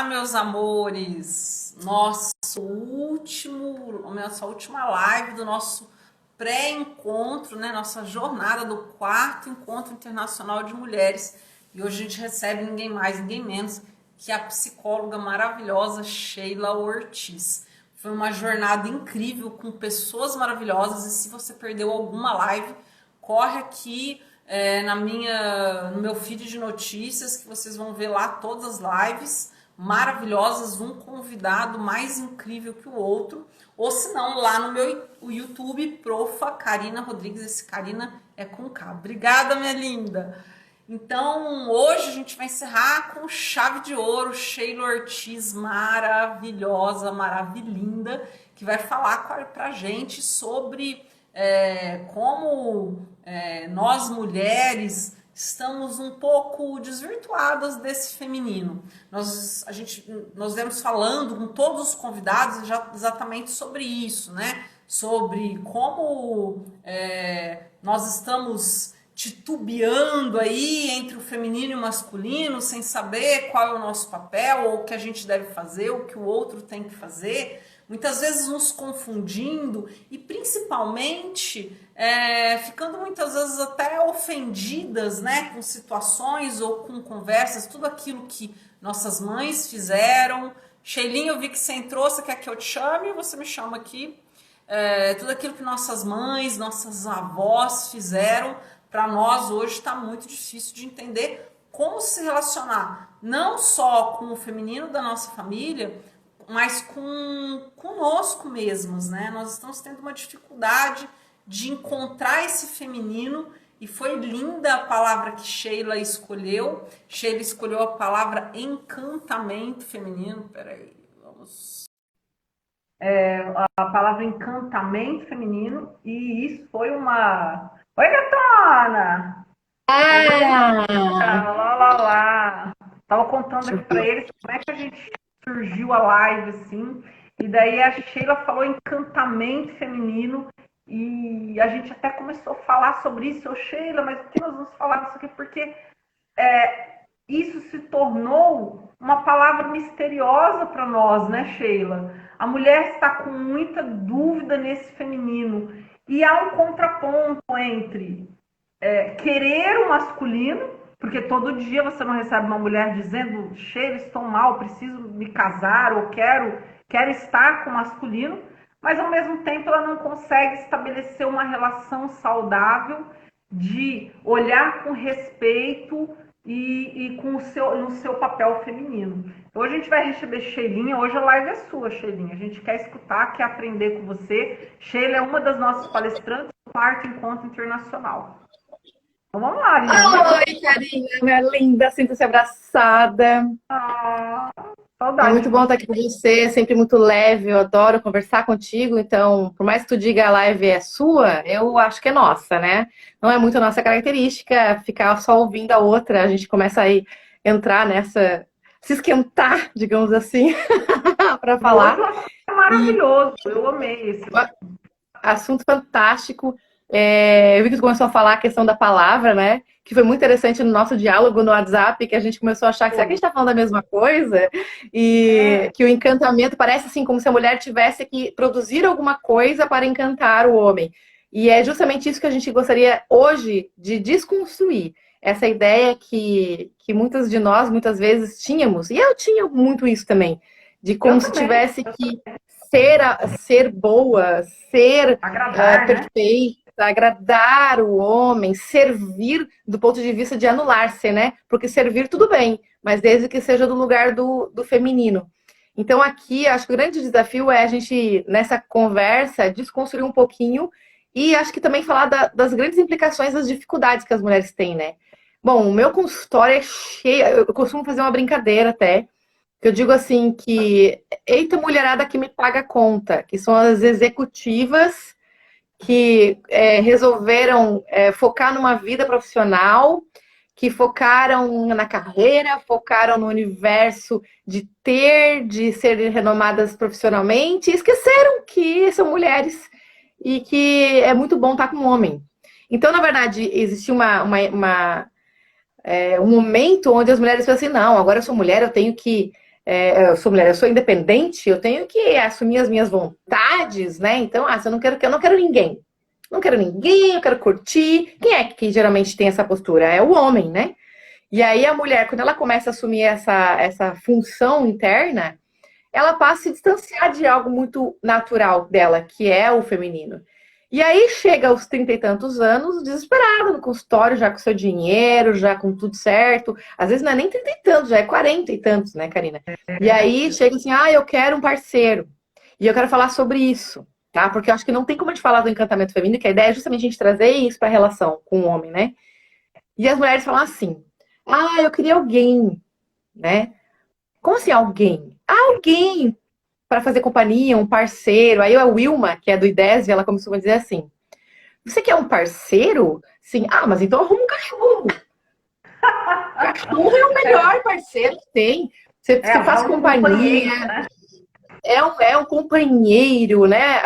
Olá, meus amores! Nossa última live do nosso pré-encontro, né? Nossa jornada do quarto Encontro Internacional de Mulheres. E hoje a gente recebe ninguém mais, ninguém menos que a psicóloga maravilhosa Sheila Ortiz. Foi uma jornada incrível com pessoas maravilhosas e se você perdeu alguma live, corre aqui no meu feed de notícias que vocês vão ver lá todas as lives maravilhosas, um convidado mais incrível que o outro, ou se não, lá no meu YouTube, Profa Karina Rodrigues, esse Karina é com K. Obrigada, minha linda! Então, hoje a gente vai encerrar com chave de ouro, Sheila Ortiz, maravilhosa, maravilhinda, que vai falar pra gente sobre como nós mulheres estamos um pouco desvirtuadas desse feminino. Nós vemos falando com todos os convidados exatamente sobre isso, né? Sobre como nós estamos titubeando aí entre o feminino e o masculino, sem saber qual é o nosso papel, ou o que a gente deve fazer, o que o outro tem que fazer, muitas vezes nos confundindo e principalmente ficando muitas vezes até ofendidas, né, com situações ou com conversas, tudo aquilo que nossas mães fizeram. Sheilinha, eu vi que você entrou, você quer que eu te chame? Você me chama aqui. Tudo aquilo que nossas mães, nossas avós fizeram, para nós hoje está muito difícil de entender como se relacionar, não só com o feminino da nossa família, mas conosco mesmos, né? Nós estamos tendo uma dificuldade de encontrar esse feminino e foi linda a palavra que Sheila escolheu. Sheila escolheu a palavra encantamento feminino. Peraí, vamos... a palavra encantamento feminino e isso foi uma... Oi, gatona! Lá. Tava contando aqui pra eles como é que a gente surgiu a live, assim, e daí a Sheila falou encantamento feminino, e a gente até começou a falar sobre isso. Eu, Sheila, mas por que nós vamos falar disso aqui? Porque isso se tornou uma palavra misteriosa para nós, né, Sheila? A mulher está com muita dúvida nesse feminino, e há um contraponto entre querer o masculino, porque todo dia você não recebe uma mulher dizendo: Sheila, estou mal, preciso me casar, ou quero estar com o masculino, mas ao mesmo tempo ela não consegue estabelecer uma relação saudável de olhar com respeito e no seu papel feminino. Hoje a gente vai receber Sheilinha, hoje a live é sua, Sheilinha. A gente quer escutar, quer aprender com você. Sheila é uma das nossas palestrantes do quarto Encontro Internacional. Então vamos lá, linda. Oi, Karina, minha linda, sinta-se abraçada. Saudade. É muito bom estar aqui com você, é sempre muito leve, eu adoro conversar contigo, então, por mais que tu diga a live é sua, eu acho que é nossa, né? Não é muito a nossa característica ficar só ouvindo a outra, a gente começa a entrar nessa, se esquentar, digamos assim, para falar. É maravilhoso, eu amei esse assunto fantástico. Eu vi que tu começou a falar a questão da palavra, né? Que foi muito interessante no nosso diálogo no WhatsApp, que a gente começou a achar que será que a gente está falando da mesma coisa? E que o encantamento parece assim como se a mulher tivesse que produzir alguma coisa para encantar o homem. E é justamente isso que a gente gostaria hoje de desconstruir. Essa ideia que muitas de nós, muitas vezes, tínhamos, e eu tinha muito isso também, de como se tivesse que ser boa, ser perfeita, agradar o homem, servir do ponto de vista de anular-se, né? Porque servir tudo bem, mas desde que seja do lugar do feminino. Então aqui, acho que o grande desafio é a gente, nessa conversa, desconstruir um pouquinho e acho que também falar das grandes implicações, das dificuldades que as mulheres têm, né? Bom, o meu consultório é cheio, eu costumo fazer uma brincadeira até, eu digo assim que, eita mulherada que me paga a conta, que são as executivas que resolveram focar numa vida profissional, que focaram na carreira, focaram no universo de ser renomadas profissionalmente, e esqueceram que são mulheres e que é muito bom estar com um homem. Então, na verdade, existe um momento onde as mulheres pensam assim, não, agora eu sou mulher, eu tenho que eu sou mulher, eu sou independente, eu tenho que assumir as minhas vontades, né? Então, se eu não quero ninguém. Não quero ninguém, eu quero curtir. Quem é que geralmente tem essa postura? É o homem, né? E aí a mulher, quando ela começa a assumir essa função interna, ela passa a se distanciar de algo muito natural dela, que é o feminino. E aí chega aos 30 e tantos anos, desesperada no consultório, já com seu dinheiro, já com tudo certo. Às vezes não é nem 30 e tantos, já é 40 e tantos, né, Karina? E aí chega assim, eu quero um parceiro. E eu quero falar sobre isso, tá? Porque eu acho que não tem como a gente falar do encantamento feminino, que a ideia é justamente a gente trazer isso para a relação com o homem, né? E as mulheres falam assim, eu queria alguém, né? Como assim alguém? Alguém para fazer companhia, um parceiro. Aí a Wilma, que é do IDESV, ela começou a dizer assim: você quer um parceiro? Sim. Mas então arruma um cachorro. O cachorro é o melhor parceiro que tem. Você faz companhia. Né? É um companheiro, né?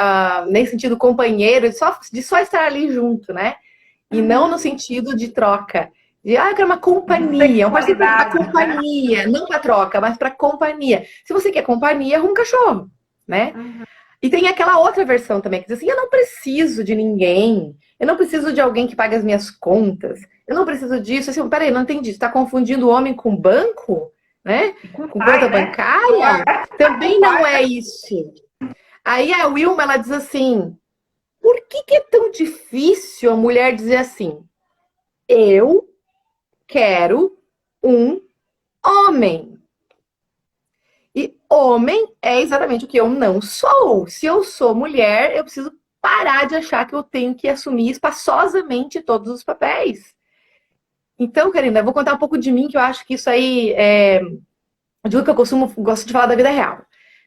Nesse sentido, companheiro, de só estar ali junto, né? E não no sentido de troca. Eu quero uma companhia, um parceiro para companhia, não para troca, mas para companhia. Se você quer companhia, arruma um cachorro, né? E tem aquela outra versão também, que diz assim, eu não preciso de ninguém, eu não preciso de alguém que pague as minhas contas, eu não preciso disso. Assim, peraí, não entendi, você está confundindo o homem com banco, né? Com conta bancária? Também não é isso. Aí a Wilma, ela diz assim, por que é tão difícil a mulher dizer assim, eu quero um homem. E homem é exatamente o que eu não sou. Se eu sou mulher, eu preciso parar de achar que eu tenho que assumir espaçosamente todos os papéis. Então, Karina, eu vou contar um pouco de mim, que eu acho que isso aí digo que eu gosto de falar da vida real.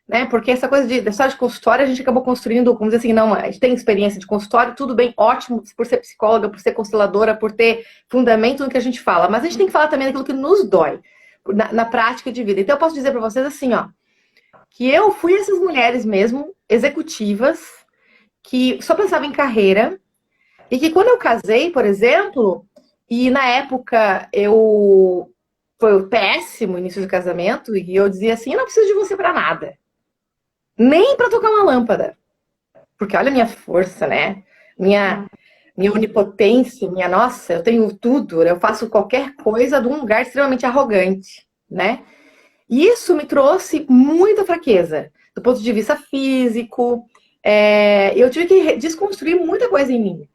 Né? Porque essa coisa de história de consultório, a gente acabou construindo, vamos dizer assim, não, a gente tem experiência de consultório, tudo bem, ótimo, por ser psicóloga, por ser consteladora, por ter fundamento no que a gente fala, mas a gente tem que falar também daquilo que nos dói, na prática de vida. Então eu posso dizer para vocês assim, que eu fui essas mulheres mesmo, executivas, que só pensavam em carreira, e que quando eu casei, por exemplo, e na época foi o péssimo início do casamento, e eu dizia assim, eu não preciso de você para nada. Nem para tocar uma lâmpada. Porque olha a minha força, né? Minha onipotência, nossa, eu tenho tudo, eu faço qualquer coisa de um lugar extremamente arrogante, né? E isso me trouxe muita fraqueza, do ponto de vista físico. Eu tive que desconstruir muita coisa em mim.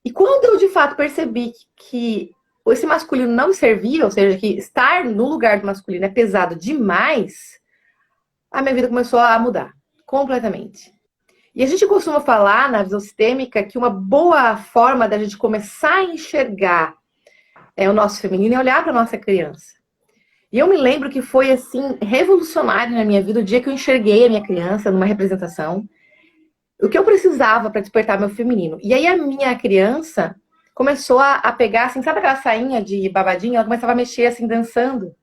E quando eu, de fato, percebi que esse masculino não me servia, ou seja, que estar no lugar do masculino é pesado demais, a minha vida começou a mudar completamente. E a gente costuma falar na visão sistêmica que uma boa forma da gente começar a enxergar o nosso feminino é olhar para a nossa criança. E eu me lembro que foi assim revolucionário na minha vida o dia que eu enxerguei a minha criança numa representação, o que eu precisava para despertar meu feminino. E aí a minha criança começou a pegar, assim, sabe aquela sainha de babadinho? Ela começava a mexer assim, dançando.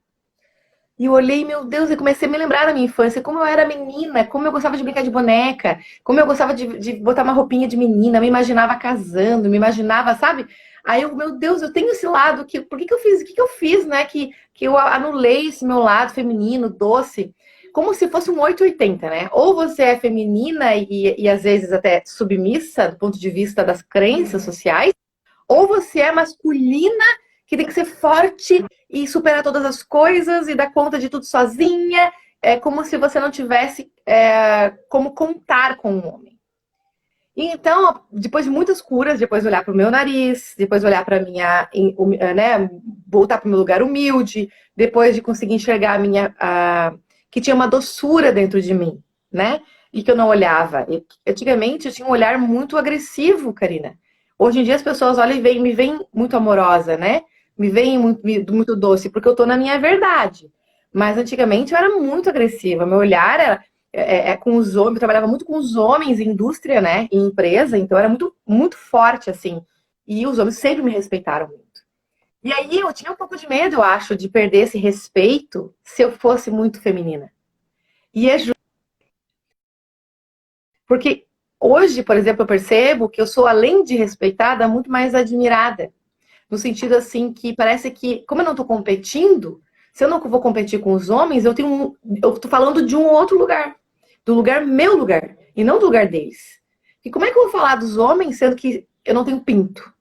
E eu olhei, meu Deus, e comecei a me lembrar da minha infância, como eu era menina, como eu gostava de brincar de boneca, como eu gostava de botar uma roupinha de menina, me imaginava casando, me imaginava, sabe? Aí eu, meu Deus, eu tenho esse lado, por que eu fiz? O que eu fiz, né? Que eu anulei esse meu lado feminino, doce, como se fosse um 880, né? Ou você é feminina e às vezes até submissa do ponto de vista das crenças sociais, ou você é masculina, que tem que ser forte e superar todas as coisas e dar conta de tudo sozinha. É como se você não tivesse como contar com um homem. E então, depois de muitas curas, depois de olhar para o meu nariz, depois de olhar para minha, né, voltar para o meu lugar humilde, depois de conseguir enxergar que tinha uma doçura dentro de mim, né? E que eu não olhava. Antigamente eu tinha um olhar muito agressivo, Karina. Hoje em dia as pessoas olham e me veem muito amorosa, né? Me veem muito doce, porque eu tô na minha verdade. Mas antigamente eu era muito agressiva. Meu olhar era com os homens, eu trabalhava muito com os homens em indústria, né? Em empresa, então era muito, muito forte, assim. E os homens sempre me respeitaram muito. E aí eu tinha um pouco de medo, eu acho, de perder esse respeito se eu fosse muito feminina. E porque hoje, por exemplo, eu percebo que eu sou, além de respeitada, muito mais admirada. No sentido assim que parece que, como eu não estou competindo, Se eu não vou competir com os homens, eu tô falando de um outro lugar. Do lugar, meu lugar. E não do lugar deles. E como é que eu vou falar dos homens, sendo que eu não tenho pinto?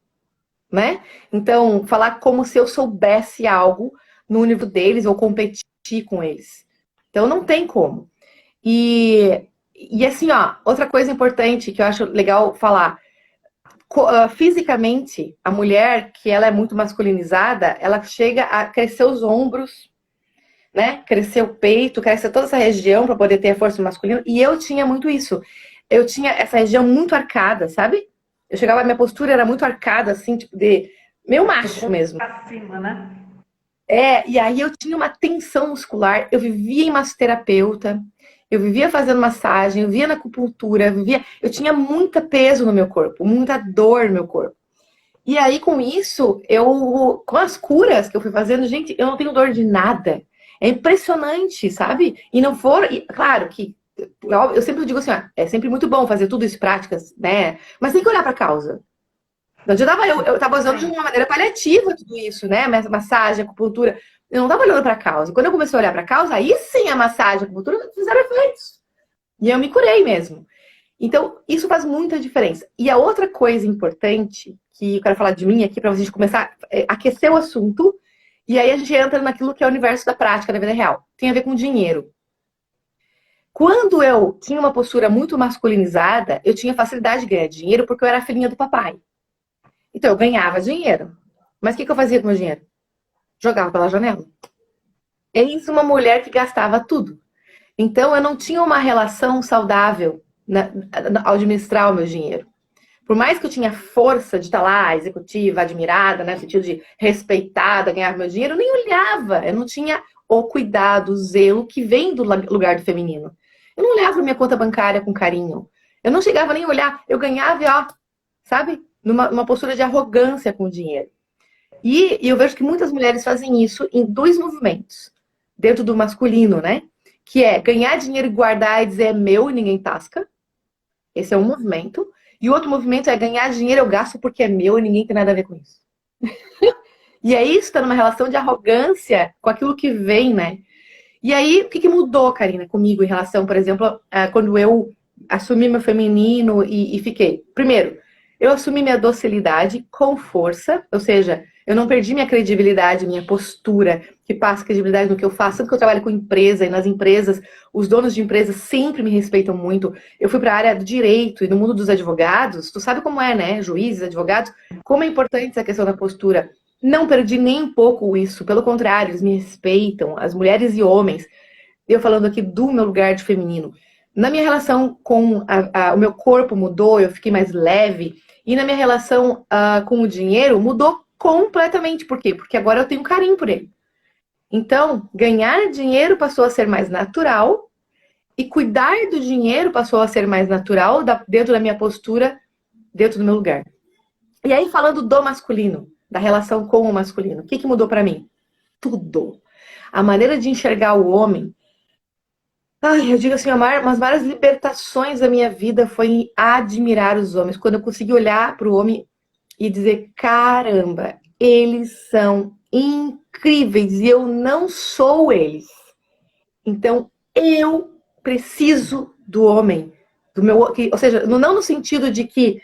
Né? Então, falar como se eu soubesse algo no nível deles ou competir com eles. Então, não tem como. E assim, ó, outra coisa importante que eu acho legal falar. Fisicamente, a mulher, que ela é muito masculinizada, ela chega a crescer os ombros, né? Crescer o peito, crescer toda essa região para poder ter a força masculina. E eu tinha muito isso. Eu tinha essa região muito arcada, sabe? Eu chegava, minha postura era muito arcada, assim, tipo de meio macho mesmo. Pra cima, né? E aí eu tinha uma tensão muscular, eu vivia em massoterapeuta, eu vivia fazendo massagem, eu vivia na acupuntura, eu tinha muito peso no meu corpo, muita dor no meu corpo. E aí, com isso, com as curas que eu fui fazendo, gente, eu não tenho dor de nada. É impressionante, sabe? E não for, claro que eu sempre digo assim, ó, é sempre muito bom fazer tudo isso, práticas, né? Mas tem que olhar para a causa. Não adiantava eu tava usando de uma maneira paliativa tudo isso, né? Massagem, acupuntura. Eu não tava olhando para a causa. Quando eu comecei a olhar para a causa, aí sim a massagem, a acupuntura fizeram efeitos. E eu me curei mesmo. Então, isso faz muita diferença. E a outra coisa importante que eu quero falar de mim aqui, para a gente começar a aquecer o assunto, e aí a gente entra naquilo que é o universo da prática da vida real. Tem a ver com dinheiro. Quando eu tinha uma postura muito masculinizada, eu tinha facilidade de ganhar dinheiro porque eu era a filhinha do papai. Então, eu ganhava dinheiro. Mas o que eu fazia com o meu dinheiro? Jogava pela janela. Eis uma mulher que gastava tudo. Então, eu não tinha uma relação saudável ao administrar o meu dinheiro. Por mais que eu tinha força de estar lá, executiva, admirada, né, no sentido de respeitada, ganhar meu dinheiro, eu nem olhava. Eu não tinha o cuidado, o zelo que vem do lugar do feminino. Eu não olhava minha conta bancária com carinho. Eu não chegava nem a olhar. Eu ganhava, ó, sabe? Numa postura de arrogância com o dinheiro. E eu vejo que muitas mulheres fazem isso em dois movimentos. Dentro do masculino, né? Que é ganhar dinheiro e guardar e dizer é meu e ninguém tasca. Esse é um movimento. E o outro movimento é ganhar dinheiro, eu gasto porque é meu e ninguém tem nada a ver com isso. E aí isso está numa relação de arrogância com aquilo que vem, né? E aí, o que mudou, Karina, comigo em relação, por exemplo, a quando eu assumi meu feminino e fiquei? Primeiro, eu assumi minha docilidade com força, ou seja, eu não perdi minha credibilidade, minha postura, que passa credibilidade no que eu faço. Tanto que eu trabalho com empresa, e nas empresas, os donos de empresas sempre me respeitam muito. Eu fui para a área do direito e no mundo dos advogados, tu sabe como é, né? Juízes, advogados, como é importante essa questão da postura. Não perdi nem um pouco isso, pelo contrário, eles me respeitam, as mulheres e homens. Eu falando aqui do meu lugar de feminino. Na minha relação com o meu corpo mudou, eu fiquei mais leve. E na minha relação com o dinheiro mudou completamente. Por quê? Porque agora eu tenho carinho por ele. Então, ganhar dinheiro passou a ser mais natural e cuidar do dinheiro passou a ser mais natural dentro da minha postura, dentro do meu lugar. E aí, falando do masculino, da relação com o masculino, o que mudou pra mim? Tudo. A maneira de enxergar o homem. Ai, eu digo assim, umas várias libertações da minha vida foi em admirar os homens. Quando eu consegui olhar para o homem e dizer, caramba, eles são incríveis e eu não sou eles. Então, eu preciso do homem. Ou seja, não no sentido de que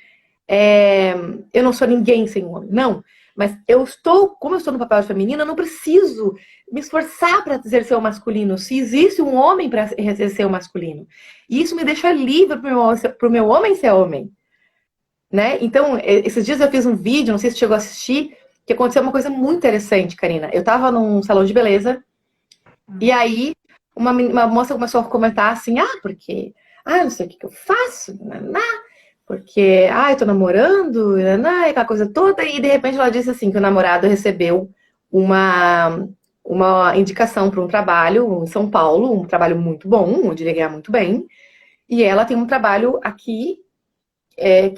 eu não sou ninguém sem um homem. Não. Mas como eu estou no papel feminino, eu não preciso me esforçar para exercer o masculino. Se existe um homem para exercer o masculino. E isso me deixa livre para o meu homem ser homem. Né? Então, esses dias eu fiz um vídeo, não sei se você chegou a assistir, que aconteceu uma coisa muito interessante, Karina. Eu estava num salão de beleza, e aí uma moça começou a comentar assim, porque não sei o que eu faço, porque, eu tô namorando, aquela coisa toda, e de repente ela disse assim, que o namorado recebeu uma indicação para um trabalho em São Paulo, um trabalho muito bom, onde ele ia ganhar muito bem, e ela tem um trabalho aqui,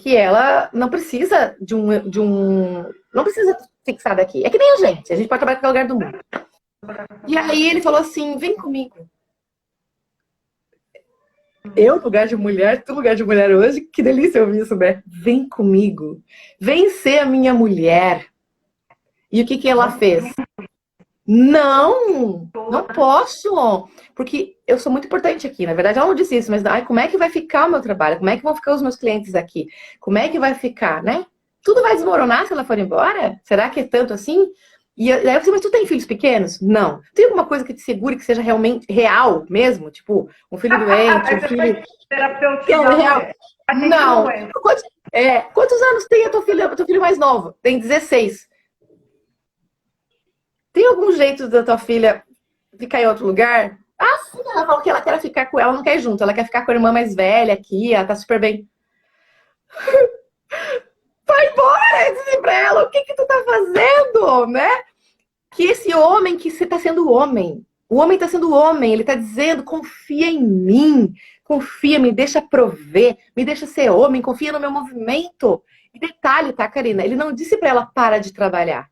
que ela não precisa não precisa fixar daqui, é que nem a gente pode trabalhar em qualquer lugar do mundo. E aí ele falou assim, vem comigo. Eu, lugar de mulher, tu lugar de mulher hoje, que delícia ouvir isso, né? Vem comigo. Vem ser a minha mulher. E o que ela fez? Não, não posso, porque eu sou muito importante aqui. Na verdade, ela não disse isso, mas ai, como é que vai ficar o meu trabalho? Como é que vão ficar os meus clientes aqui? Como é que vai ficar, né? Tudo vai desmoronar se ela for embora? Será que é tanto assim? E aí eu falei, mas tu tem filhos pequenos? Não. Tem alguma coisa que te segure que seja realmente real mesmo? Tipo, um filho doente, Aí um você filho vai terapeutizar que é a real? mulher. A gente não Não. aguenta. Quantos anos tem a tua filha, teu filho mais novo? Tem 16. Tem algum jeito da tua filha ficar em outro lugar? Ah, sim, ela falou que ela quer ficar com ela, não quer ir junto, ela quer ficar com a irmã mais velha aqui, ela tá super bem. Vai embora, disse pra ela, o que que tu tá fazendo, né? Que esse homem, que você tá sendo homem. O homem tá sendo homem, ele tá dizendo, confia em mim, confia, me deixa prover, me deixa ser homem, confia no meu movimento. E detalhe, tá, Karina? Ele não disse pra ela, para de trabalhar.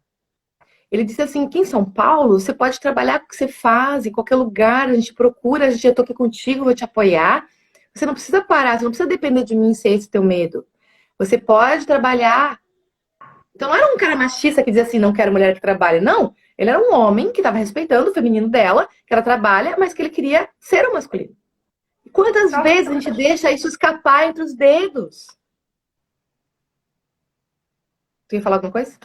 Ele disse assim, aqui em São Paulo, você pode trabalhar com o que você faz, em qualquer lugar, a gente procura, a gente já tô aqui contigo, vou te apoiar. Você não precisa parar, você não precisa depender de mim ser esse teu medo. Você pode trabalhar. Então não era um cara machista que dizia assim, não quero mulher que trabalhe. Não, ele era um homem que estava respeitando o feminino dela, que ela trabalha, mas que ele queria ser o masculino. E quantas vezes a gente deixa isso escapar entre os dedos? Tu ia falar alguma coisa?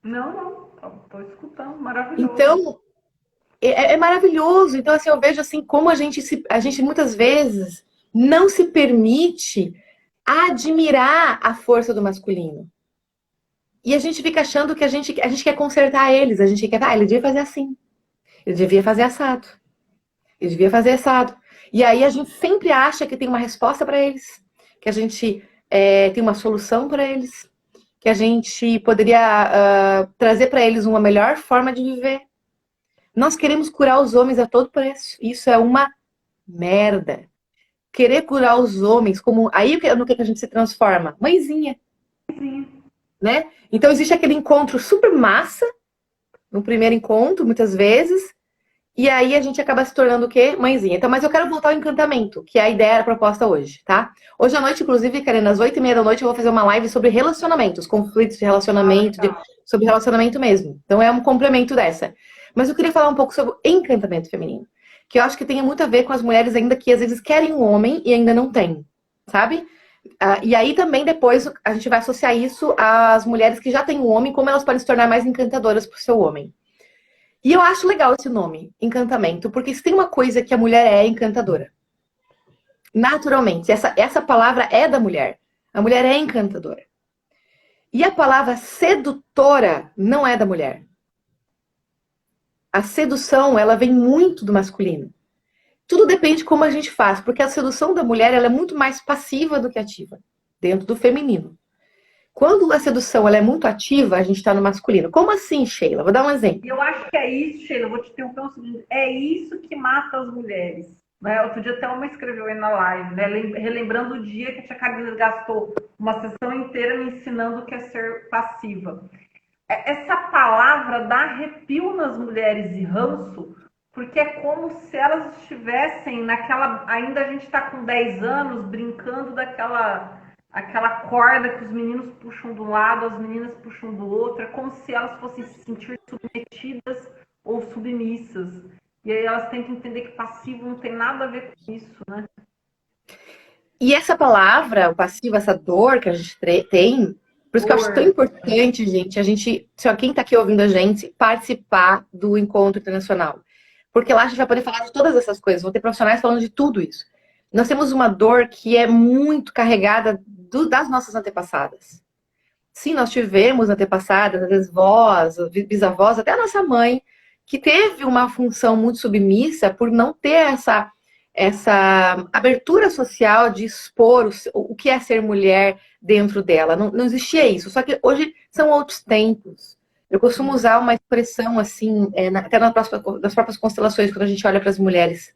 Não. Tô escutando. Maravilhoso. Então, é maravilhoso. Então, assim, eu vejo assim como a gente muitas vezes não se permite admirar a força do masculino. E a gente fica achando que a gente quer consertar eles, a gente quer, ele devia fazer assim, ele devia fazer assado, ele devia fazer assado. E aí a gente sempre acha que tem uma resposta para eles, que a gente tem uma solução para eles, que a gente poderia trazer para eles uma melhor forma de viver. Nós queremos curar os homens a todo preço. Isso é uma merda. Querer curar os homens como. Aí no que a gente se transforma? Mãezinha, né? Então existe aquele encontro super massa, no primeiro encontro, muitas vezes, e aí a gente acaba se tornando o quê? Mãezinha. Então, mas eu quero voltar ao encantamento, que é a ideia, a proposta hoje, tá? Hoje à noite, inclusive, Karina, às 8h30 da noite, eu vou fazer uma live sobre relacionamentos, conflitos de relacionamento, sobre relacionamento mesmo. Então é um complemento dessa. Mas eu queria falar um pouco sobre o encantamento feminino, que eu acho que tem muito a ver com as mulheres ainda que às vezes querem um homem e ainda não têm, sabe? E aí também depois a gente vai associar isso às mulheres que já têm um homem, como elas podem se tornar mais encantadoras pro seu homem. E eu acho legal esse nome, encantamento, porque se tem uma coisa que a mulher é encantadora. Naturalmente, essa palavra é da mulher. A mulher é encantadora. E a palavra sedutora não é da mulher. A sedução, ela vem muito do masculino. Tudo depende de como a gente faz, porque a sedução da mulher ela é muito mais passiva do que ativa, dentro do feminino. Quando a sedução ela é muito ativa, a gente está no masculino. Como assim, Sheila? Vou dar um exemplo. E eu acho que é isso, Sheila, vou te interromper um segundo. É isso que mata as mulheres. Né? Outro dia até uma escreveu aí na live, né? Relembrando o dia que a tia Carolina gastou uma sessão inteira me ensinando o que é ser passiva. Essa palavra dá arrepio nas mulheres e ranço, porque é como se elas estivessem naquela. Ainda a gente está com 10 anos brincando aquela corda que os meninos puxam de um lado, as meninas puxam do outro, é como se elas fossem se sentir submetidas ou submissas. E aí elas têm que entender que passivo não tem nada a ver com isso, né? E essa palavra, o passivo, essa dor que a gente tem, por isso que eu acho tão importante, gente, se quem está aqui ouvindo a gente, participar do encontro internacional. Porque lá a gente vai poder falar de todas essas coisas, vão ter profissionais falando de tudo isso. Nós temos uma dor que é muito carregada das nossas antepassadas. Sim, nós tivemos antepassadas, às vezes vós, bisavós, até a nossa mãe, que teve uma função muito submissa por não ter essa abertura social de expor o que é ser mulher dentro dela. Não existia isso. Só que hoje são outros tempos. Eu costumo usar uma expressão assim, até nas próprias constelações, quando a gente olha para as mulheres.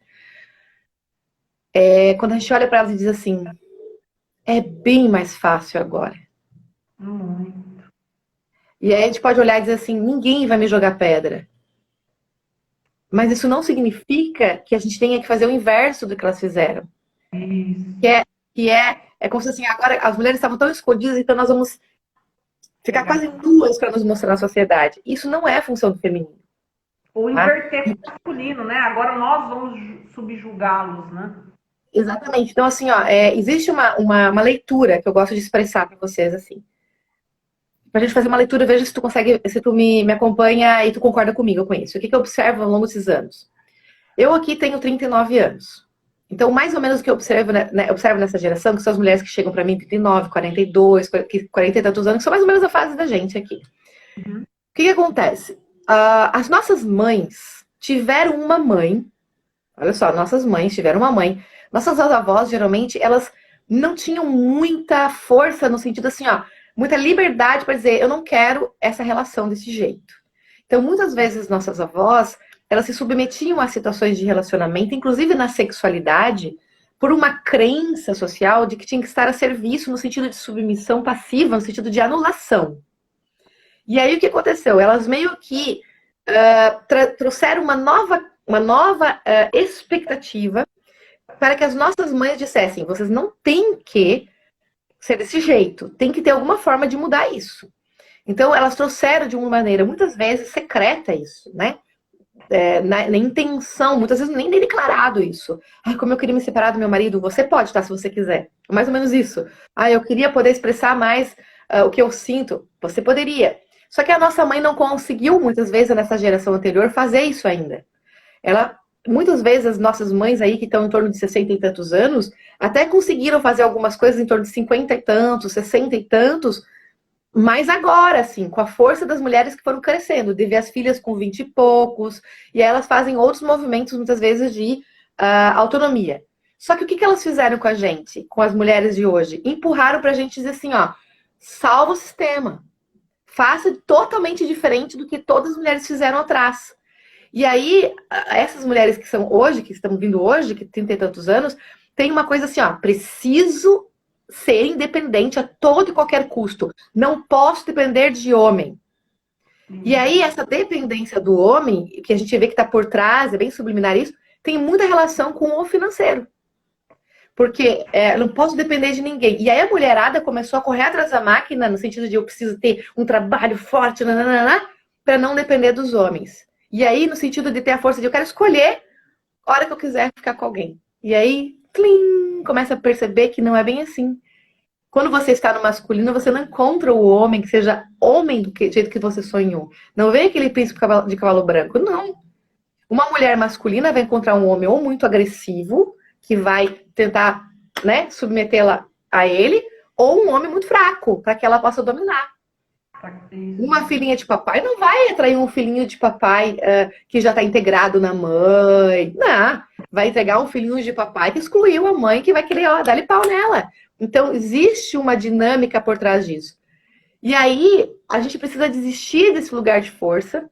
Quando a gente olha para elas e diz assim, é bem mais fácil agora. Muito. E aí a gente pode olhar e dizer assim, ninguém vai me jogar pedra. Mas isso não significa que a gente tenha que fazer o inverso do que elas fizeram. Isso. É como se assim, agora as mulheres estavam tão escondidas, então nós vamos ficar quase nuas para nos mostrar na sociedade. Isso não é a função do feminino. Ou tá? inverter com o masculino, né? Agora nós vamos subjugá-los, né? Exatamente. Então, assim, ó, existe uma leitura que eu gosto de expressar para vocês, assim. Pra gente fazer uma leitura, veja se tu consegue, se tu me acompanha e tu concorda comigo com isso. O que, que eu observo ao longo desses anos? Eu aqui tenho 39 anos. Então, mais ou menos o que eu observo, observo nessa geração, que são as mulheres que chegam para mim 39, 42, 40 e tantos anos, que são mais ou menos a fase da gente aqui. Uhum. O que, que acontece? As nossas mães tiveram uma mãe, olha só, nossas mães tiveram uma mãe. Nossas avós, geralmente, elas não tinham muita força no sentido assim, ó, muita liberdade para dizer, eu não quero essa relação desse jeito. Então, muitas vezes, nossas avós, elas se submetiam a situações de relacionamento, inclusive na sexualidade, por uma crença social de que tinha que estar a serviço no sentido de submissão passiva, no sentido de anulação. E aí, o que aconteceu? Elas meio que trouxeram uma nova expectativa para que as nossas mães dissessem: vocês não têm que ser desse jeito, tem que ter alguma forma de mudar isso. Então, elas trouxeram de uma maneira, muitas vezes, secreta isso, né? Na intenção, muitas vezes nem declarado isso. Ai, como eu queria me separar do meu marido, você pode, tá? Se você quiser. Mais ou menos isso. Ah, eu queria poder expressar mais o que eu sinto. Você poderia. Só que a nossa mãe não conseguiu, muitas vezes, nessa geração anterior, fazer isso ainda. Ela, muitas vezes, as nossas mães aí, que estão em torno de 60 e tantos anos, até conseguiram fazer algumas coisas em torno de 50 e tantos, 60 e tantos, mas agora, assim, com a força das mulheres que foram crescendo, de ver as filhas com 20 e poucos, e aí elas fazem outros movimentos, muitas vezes, de autonomia. Só que o que, que elas fizeram com a gente, com as mulheres de hoje? Empurraram pra gente dizer assim, ó, salva o sistema. Faça totalmente diferente do que todas as mulheres fizeram atrás. E aí, essas mulheres que são hoje, que estão vindo hoje, que têm 30 e tantos anos, tem uma coisa assim, ó, preciso ser independente a todo e qualquer custo. Não posso depender de homem. E aí, essa dependência do homem, que a gente vê que está por trás, é bem subliminar isso, tem muita relação com o financeiro. Porque não posso depender de ninguém. E aí a mulherada começou a correr atrás da máquina, no sentido de eu preciso ter um trabalho forte, para não depender dos homens. E aí, no sentido de ter a força de eu quero escolher a hora que eu quiser ficar com alguém. E aí, tlim, começa a perceber que não é bem assim. Quando você está no masculino, você não encontra o homem que seja homem do jeito que você sonhou. Não vem aquele príncipe de cavalo branco, não. Uma mulher masculina vai encontrar um homem ou muito agressivo, que vai tentar, né, submetê-la a ele, ou um homem muito fraco, para que ela possa dominar. Uma filhinha de papai não vai atrair um filhinho de papai que já está integrado na mãe. Não, vai entregar um filhinho de papai que excluiu a mãe, que vai querer dar-lhe pau nela. Então, existe uma dinâmica por trás disso. E aí, a gente precisa desistir desse lugar de força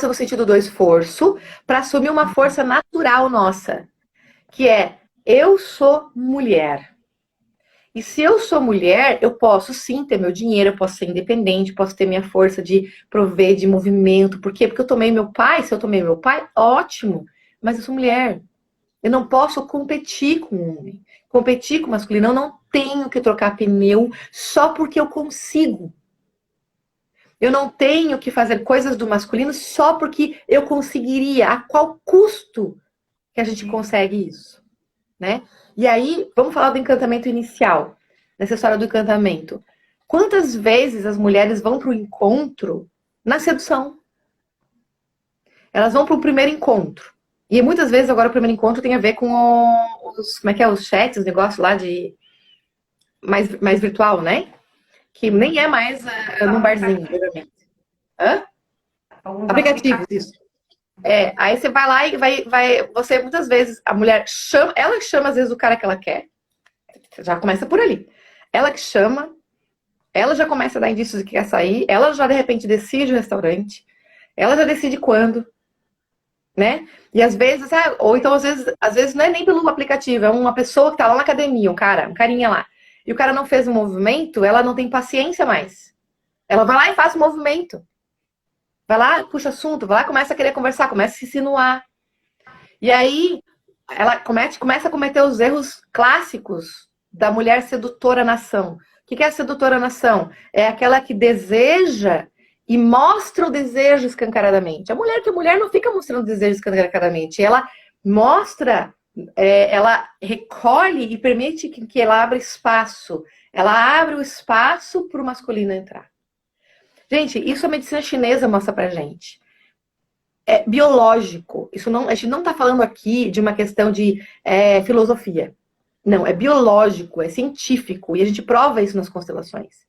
no sentido do esforço, para assumir uma força natural nossa, que é: eu sou mulher. E se eu sou mulher, eu posso sim ter meu dinheiro, eu posso ser independente, posso ter minha força de prover, de movimento. Por quê? Porque eu tomei meu pai. Se eu tomei meu pai, ótimo. Mas eu sou mulher. Eu não posso competir com o homem. Competir com o masculino. Eu não tenho que trocar pneu só porque eu consigo. Eu não tenho que fazer coisas do masculino só porque eu conseguiria. A qual custo que a gente consegue isso? Né? E aí, vamos falar do encantamento inicial, nessa história do encantamento. Quantas vezes as mulheres vão para o encontro na sedução? Elas vão para o primeiro encontro. E muitas vezes agora o primeiro encontro tem a ver com os chats, os negócios lá de mais virtual, né? Que nem é mais num barzinho, geralmente. Hã? Aplicativos, isso. Aí você vai lá e você muitas vezes, a mulher chama, ela chama às vezes o cara que ela quer, já começa por ali. Ela que chama, ela já começa a dar indícios de que quer sair, ela já de repente decide o restaurante, ela já decide quando, né? E às vezes, ou então às vezes não é nem pelo aplicativo, é uma pessoa que tá lá na academia, um carinha lá, e o cara não fez um movimento, ela não tem paciência mais. Ela vai lá e faz o movimento. Vai lá, puxa assunto, vai lá, começa a querer conversar, começa a se insinuar. E aí, ela começa a cometer os erros clássicos da mulher sedutora nação. O que é a sedutora nação? É aquela que deseja e mostra o desejo escancaradamente. A mulher não fica mostrando o desejo escancaradamente, ela mostra, ela recolhe e permite que ela abra espaço. Ela abre o espaço para o masculino entrar. Gente, isso a medicina chinesa mostra pra gente. É biológico. Isso não, a gente não está falando aqui de uma questão de filosofia. Não, é biológico, é científico. E a gente prova isso nas constelações.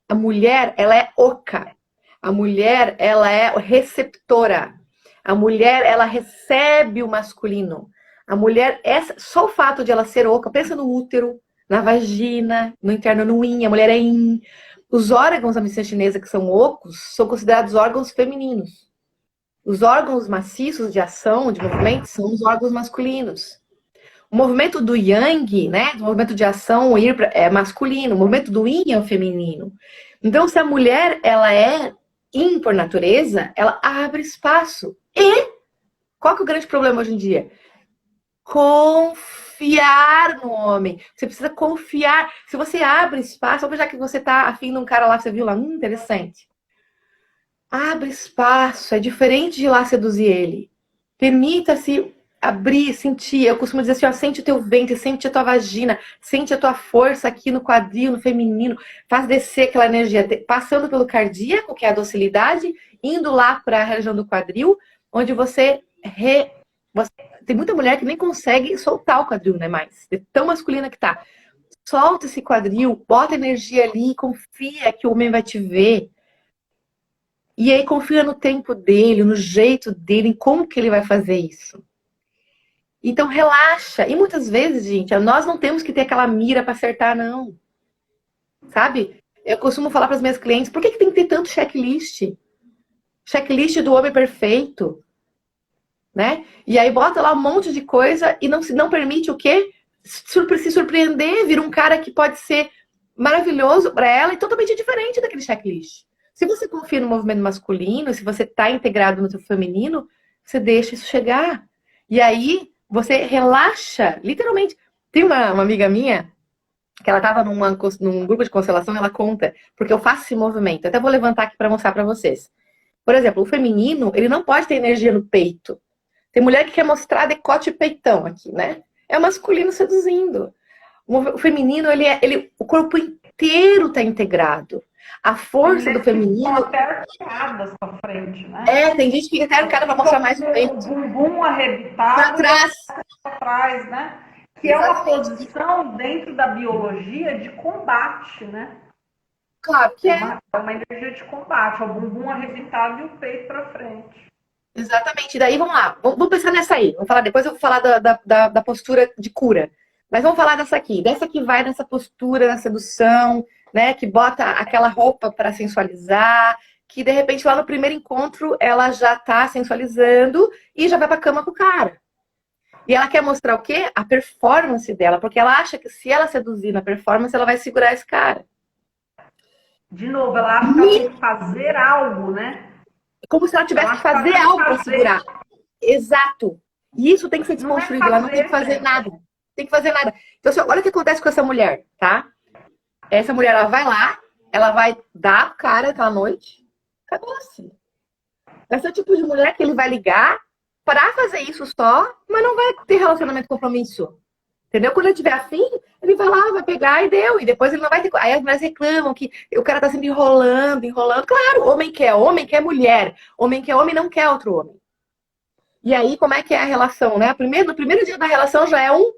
A mulher, ela é oca. A mulher, ela é receptora. A mulher, ela recebe o masculino. A mulher, só o fato de ela ser oca, pensa no útero, na vagina, no interno, no yin, a mulher é yin. Os órgãos da medicina chinesa que são ocos são considerados órgãos femininos. Os órgãos maciços de ação, de movimento, são os órgãos masculinos. O movimento do yang, né, o movimento de ação é masculino, o movimento do yin é o feminino. Então, se a mulher ela é yin por natureza, ela abre espaço. E qual que é o grande problema hoje em dia? Confiar no homem. Você precisa confiar. Se você abre espaço, já que você tá afim de um cara lá, você viu lá, interessante. Abre espaço, é diferente de ir lá seduzir ele. Permita-se abrir, sentir. Eu costumo dizer assim, ó, sente o teu ventre, sente a tua vagina, sente a tua força aqui no quadril, no feminino. Faz descer aquela energia, passando pelo cardíaco, que é a docilidade, indo lá para a região do quadril, onde você tem muita mulher que nem consegue soltar o quadril, né, mais. É tão masculina que tá. Solta esse quadril, bota energia ali, confia que o homem vai te ver. E aí confia no tempo dele, no jeito dele, em como que ele vai fazer isso. Então relaxa. E muitas vezes, gente, nós não temos que ter aquela mira para acertar, não. Sabe? Eu costumo falar para as minhas clientes, por que tem que ter tanto checklist? Checklist do homem perfeito. Né? E aí bota lá um monte de coisa e não permite o quê? Se surpreender, vir um cara que pode ser maravilhoso para ela e totalmente diferente daquele checklist. Se você confia no movimento masculino, se você está integrado no seu feminino, você deixa isso chegar. E aí você relaxa, literalmente. Tem uma amiga minha que ela estava num grupo de constelação, ela conta, porque eu faço esse movimento. Eu até vou levantar aqui para mostrar para vocês. Por exemplo, o feminino, ele não pode ter energia no peito. Tem mulher que quer mostrar decote e peitão aqui, né? É o masculino seduzindo. O feminino, o corpo inteiro tá integrado. A força do feminino... até arqueadas pra frente, né? Tem gente que fica até arqueada pra mostrar mais o peito. O bumbum arrebitado. Pra trás. Pra trás, né? Que exatamente. É uma posição dentro da biologia de combate, né? Claro que é. É uma energia de combate. O bumbum arrebitado e o peito pra frente. Exatamente. Daí, vamos lá. Vamos pensar nessa aí. Depois eu vou falar da postura de cura. Mas vamos falar dessa aqui. Dessa que vai nessa postura, na sedução, né? Que bota aquela roupa para sensualizar. Que, de repente, lá no primeiro encontro, ela já tá sensualizando e já vai pra cama com o cara. E ela quer mostrar o quê? A performance dela. Porque ela acha que se ela seduzir na performance, ela vai segurar esse cara. De novo, ela acha que ela tem que fazer algo, né? Como se ela tivesse que fazer algo para segurar. Exato. E isso tem que ser desconstruído. Ela não tem que fazer nada. Tem que fazer nada. Então, assim, olha o que acontece com essa mulher, tá? Essa mulher, ela vai lá, ela vai dar a cara aquela noite. Acabou-se. Esse é o tipo de mulher que ele vai ligar para fazer isso só, mas não vai ter relacionamento compromisso. Entendeu? Quando ele tiver afim, ele vai lá, vai pegar e deu. E depois ele não vai ter... Aí as mulheres reclamam que o cara tá sempre enrolando. Claro, homem quer mulher. Homem quer homem, não quer outro homem. E aí, como é que é a relação, né? No primeiro dia da relação já é um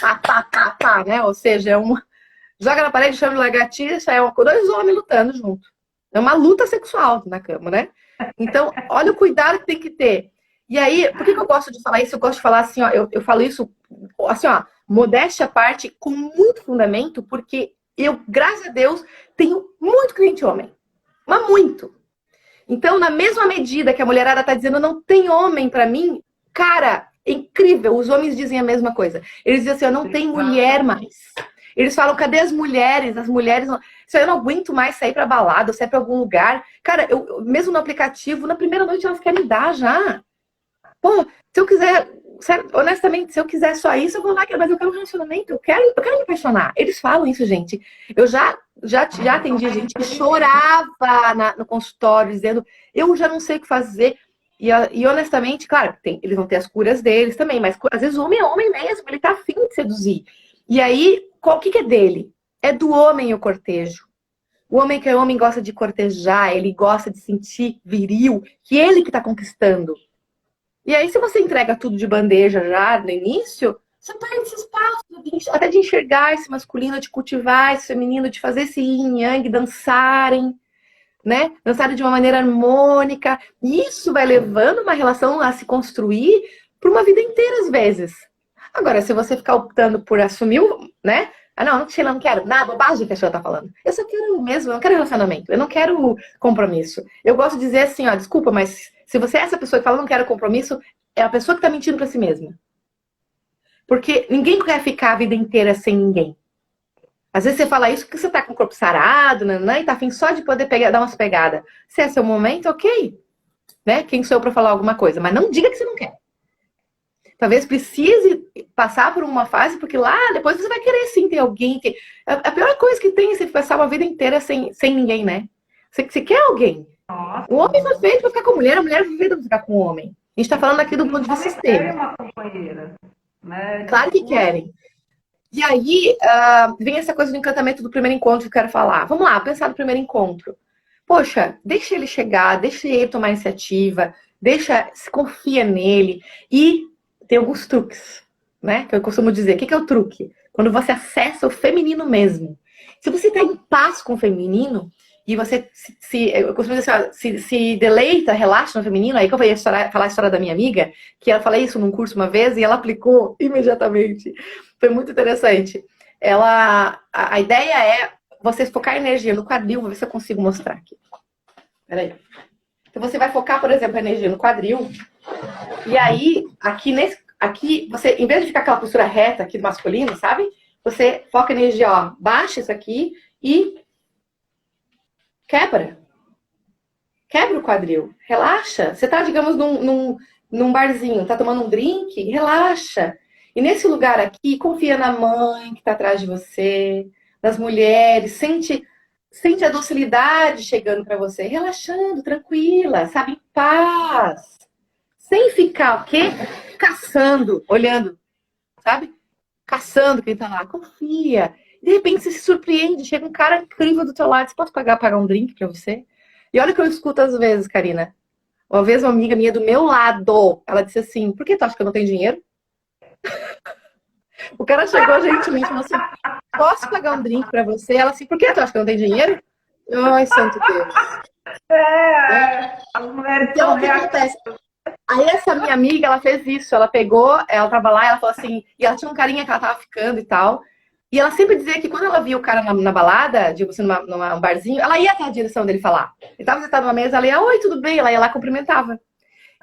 pá, né? Ou seja, é um... Joga na parede, chama de lagartixa, dois homens lutando junto. É uma luta sexual na cama, né? Então, olha o cuidado que tem que ter. E aí, por que eu gosto de falar isso? Eu gosto de falar assim, ó, eu falo isso, assim, ó, modéstia à parte, com muito fundamento, porque eu, graças a Deus, tenho muito cliente homem. Mas muito. Então, na mesma medida que a mulherada tá dizendo, não tem homem pra mim, cara, é incrível, os homens dizem a mesma coisa. Eles dizem assim, eu não tenho mulher mais. Eles falam, cadê as mulheres? As mulheres... Se eu não aguento mais sair pra balada, sair pra algum lugar. Cara, eu mesmo no aplicativo, na primeira noite elas querem me dar já. Pô, se eu quiser honestamente, se eu quiser só isso, eu vou lá, mas eu quero um relacionamento, eu quero me apaixonar. Eles falam isso, gente. Eu já atendi gente que chorava no consultório, dizendo, eu já não sei o que fazer. E honestamente, claro, eles vão ter as curas deles também, mas às vezes o homem é homem mesmo, ele tá afim de seduzir. E aí, o que é dele? É do homem o cortejo. O homem que é homem gosta de cortejar, ele gosta de sentir viril, que ele que tá conquistando. E aí, se você entrega tudo de bandeja já no início, você perde esse espaço, até de enxergar esse masculino, de cultivar esse feminino, de fazer esse yin yang dançarem, né? Dançarem de uma maneira harmônica. E isso vai levando uma relação a se construir por uma vida inteira, às vezes. Agora, se você ficar optando por assumir, né? Ah, não, Sheila, não quero. Nada, bobagem que a Sheila tá falando. Eu só quero mesmo, eu não quero relacionamento, eu não quero compromisso. Eu gosto de dizer assim, ó, desculpa, mas se você é essa pessoa que fala não quero compromisso, é a pessoa que tá mentindo pra si mesma. Porque ninguém quer ficar a vida inteira sem ninguém. Às vezes você fala isso porque você tá com o corpo sarado, né, e tá afim só de poder dar umas pegadas. Se é seu momento, ok. Né? Quem sou eu pra falar alguma coisa? Mas não diga que você não quer. Talvez precise passar por uma fase, porque lá depois você vai querer sim ter alguém. A pior coisa que tem é você passar uma vida inteira sem ninguém, né? Você quer alguém. Nossa, O homem foi feito pra ficar com a mulher foi feita pra ficar com o homem. A gente tá falando aqui do ponto de vista sistêmico. querem uma companheira, né? Claro que querem. E aí, vem essa coisa do encantamento do primeiro encontro que eu quero falar. Vamos lá, pensar no primeiro encontro. Poxa, deixa ele chegar, deixa ele tomar iniciativa, se confia nele. E tem alguns truques, né? Que eu costumo dizer. O que é o truque? Quando você acessa o feminino mesmo. Se você está em paz com o feminino, e você eu costumo dizer assim, se deleita, relaxa no feminino, aí que eu vou falar a história da minha amiga, que ela falou isso num curso uma vez, e ela aplicou imediatamente. Foi muito interessante. A ideia é você focar energia no quadril, vou ver se eu consigo mostrar aqui. Peraí. Então você vai focar, por exemplo, a energia no quadril, e aí, aqui, você, em vez de ficar aquela postura reta aqui do masculino, sabe? Você foca a energia, ó, baixa isso aqui e quebra. Quebra o quadril. Relaxa. Você tá, digamos, num barzinho, tá tomando um drink, relaxa. E nesse lugar aqui, confia na mãe que tá atrás de você, nas mulheres, sente a docilidade chegando para você, relaxando, tranquila, sabe, em paz. Sem ficar, o quê? Caçando, olhando, sabe? Caçando quem tá lá. Confia. De repente você se surpreende, chega um cara incrível do teu lado. Você pode pagar um drink pra você? E olha o que eu escuto às vezes, Karina. Uma vez uma amiga minha do meu lado, ela disse assim, por que tu acha que eu não tenho dinheiro? O cara chegou gentilmente e falou assim, posso pagar um drink pra você? Ela assim, por que tu acha que eu não tenho dinheiro? Ai, santo Deus. As mulheres então, o que acontece? Aí essa minha amiga, ela fez isso, ela tava lá, ela falou assim, e ela tinha um carinha que ela tava ficando e tal, e ela sempre dizia que quando ela via o cara na balada, tipo assim, num barzinho, ela ia até a direção dele falar. Ele tava sentado numa mesa, ela ia, oi, tudo bem? Ela ia lá, cumprimentava.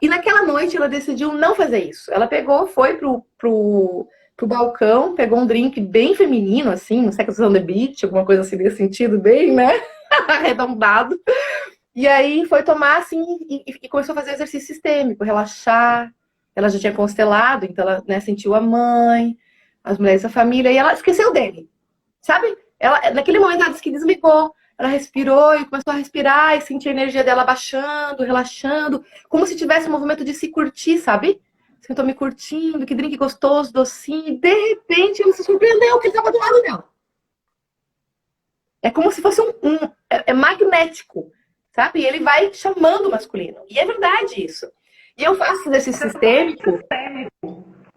E naquela noite ela decidiu não fazer isso. Ela foi pro balcão, pegou um drink bem feminino, assim, no Sex on the Beach, alguma coisa assim nesse sentido, bem, né? Arredondado. E aí foi tomar, assim, e começou a fazer exercício sistêmico, relaxar. Ela já tinha constelado, então ela, né, sentiu a mãe, as mulheres da família, e ela esqueceu dele, sabe? Naquele momento ela disse que desligou. Ela respirou e começou a respirar e sentir a energia dela baixando, relaxando, como se tivesse um movimento de se curtir, sabe? Sentou me curtindo, que drink gostoso, docinho, e de repente ele se surpreendeu que ele estava do lado dela. É como se fosse é magnético, sabe? E ele vai chamando o masculino. E é verdade isso. E eu faço exercício sistêmico.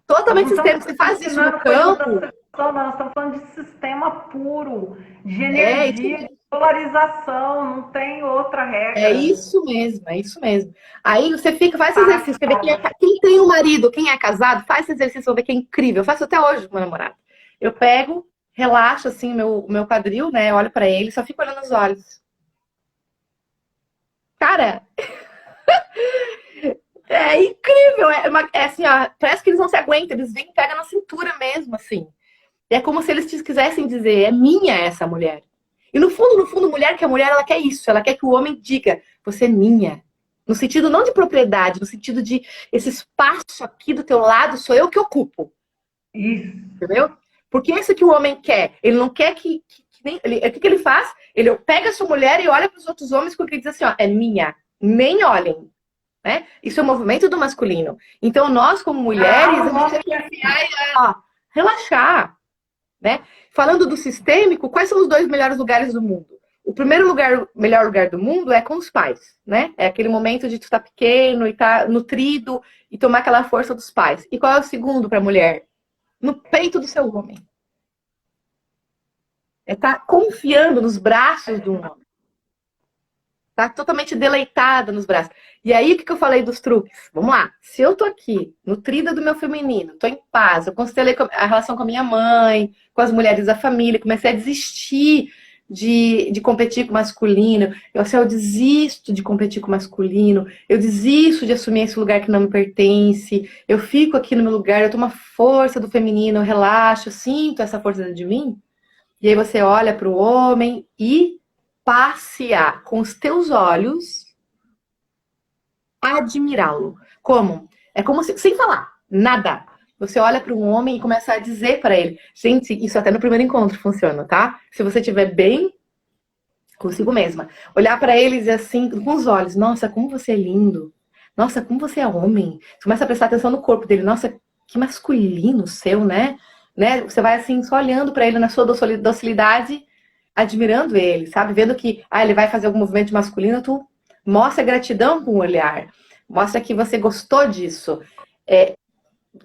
Totalmente sistêmico. Você faz isso no campo. Não, nós estamos falando de sistema puro, de energia, de polarização, não tem outra regra. É isso mesmo, é isso mesmo. Aí você faz esse exercício, quer ver quem tem um marido, quem é casado, faz esse exercício, vou ver que é incrível. Eu faço até hoje com meu namorado. Eu pego, relaxo assim o meu quadril, né? Olho pra ele, só fico olhando nos olhos. Cara, é incrível. É assim, ó, parece que eles não se aguentam, eles vêm e pegam na cintura mesmo, assim. É como se eles quisessem dizer, é minha essa mulher. E no fundo, mulher que é mulher, ela quer isso. Ela quer que o homem diga, você é minha. No sentido não de propriedade, no sentido de esse espaço aqui do teu lado sou eu que ocupo. Isso. Entendeu? Porque é isso que o homem quer. Ele não quer que nem. O que ele faz? Ele pega a sua mulher e olha para os outros homens porque ele diz assim: ó, é minha. Nem olhem. Né? Isso é o movimento do masculino. Então, nós, como mulheres, a gente tem que relaxar. Né? Falando do sistêmico, quais são os 2 melhores lugares do mundo? O primeiro lugar, melhor lugar do mundo é com os pais, né? É aquele momento de tu estar pequeno e estar nutrido e tomar aquela força dos pais. E qual é o segundo para a mulher? No peito do seu homem. É estar confiando nos braços do homem. Tá totalmente deleitada nos braços. E aí, o que eu falei dos truques? Vamos lá. Se eu tô aqui, nutrida do meu feminino, tô em paz, eu constelei a relação com a minha mãe, com as mulheres da família, comecei a desistir de competir com o masculino. Eu desisto de competir com o masculino, eu desisto de assumir esse lugar que não me pertence, eu fico aqui no meu lugar, eu tomo a força do feminino, eu relaxo, eu sinto essa força dentro de mim. E aí você olha para o homem e passear com os teus olhos, admirá-lo. Como? É como se, sem falar, nada. Você olha para um homem e começa a dizer para ele. Gente, isso até no primeiro encontro funciona, tá? Se você estiver bem consigo mesma. Olhar para eles assim, com os olhos. Nossa, como você é lindo. Nossa, como você é homem. Você começa a prestar atenção no corpo dele. Nossa, que masculino seu, né? Você vai assim, só olhando para ele na sua docilidade, admirando ele, sabe? Vendo que ele vai fazer algum movimento masculino, tu mostra gratidão com o olhar. Mostra que você gostou disso.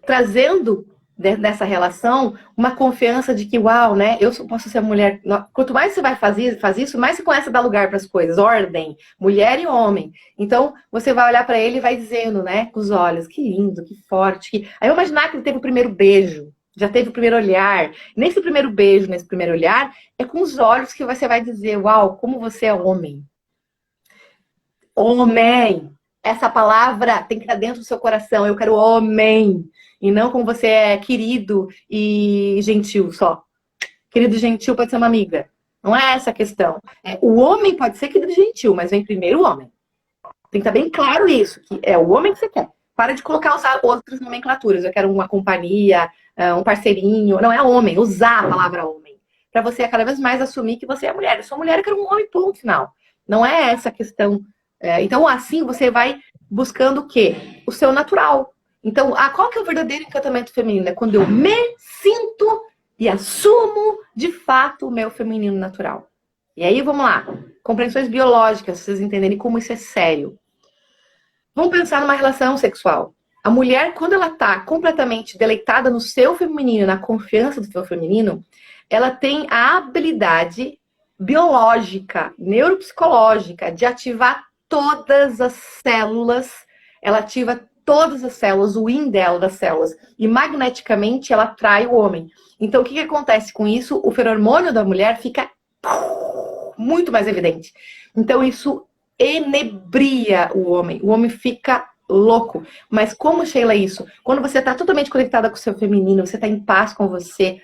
Trazendo dessa relação uma confiança de que, uau, né? Eu posso ser mulher. Quanto mais você vai fazer isso, mais você começa a dar lugar para as coisas. Ordem, mulher e homem. Então, você vai olhar para ele e vai dizendo, né? Com os olhos, que lindo, que forte. Aí eu imaginar que ele teve o primeiro beijo. Já teve o primeiro olhar. Nesse primeiro beijo, nesse primeiro olhar, é com os olhos que você vai dizer, uau, como você é homem. Homem. Essa palavra tem que estar dentro do seu coração. Eu quero homem. E não como você é querido e gentil só. Querido e gentil pode ser uma amiga. Não é essa a questão. O homem pode ser querido e gentil, mas vem primeiro o homem. Tem que estar bem claro isso, que é o homem que você quer. Para de colocar outras nomenclaturas. Eu quero uma companhia, um parceirinho. Não, é homem. Usar a palavra homem. Para você cada vez mais assumir que você é mulher. Eu sou mulher, eu quero um homem, ponto final. Não é essa a questão. Então, assim, você vai buscando o quê? O seu natural. Então, qual que é o verdadeiro encantamento feminino? É quando eu me sinto e assumo, de fato, o meu feminino natural. E aí, vamos lá. Compreensões biológicas, pra vocês entenderem como isso é sério. Vamos pensar numa relação sexual. A mulher, quando ela tá completamente deleitada no seu feminino, na confiança do seu feminino, ela tem a habilidade biológica, neuropsicológica, de ativar todas as células. Ela ativa todas as células, o yin dela das células. E magneticamente ela atrai o homem. Então, o que acontece com isso? O feromônio da mulher fica muito mais evidente. Então, isso enebria o homem. O homem fica louco. Mas como, Sheila, isso? Quando você está totalmente conectada com o seu feminino, você está em paz com você.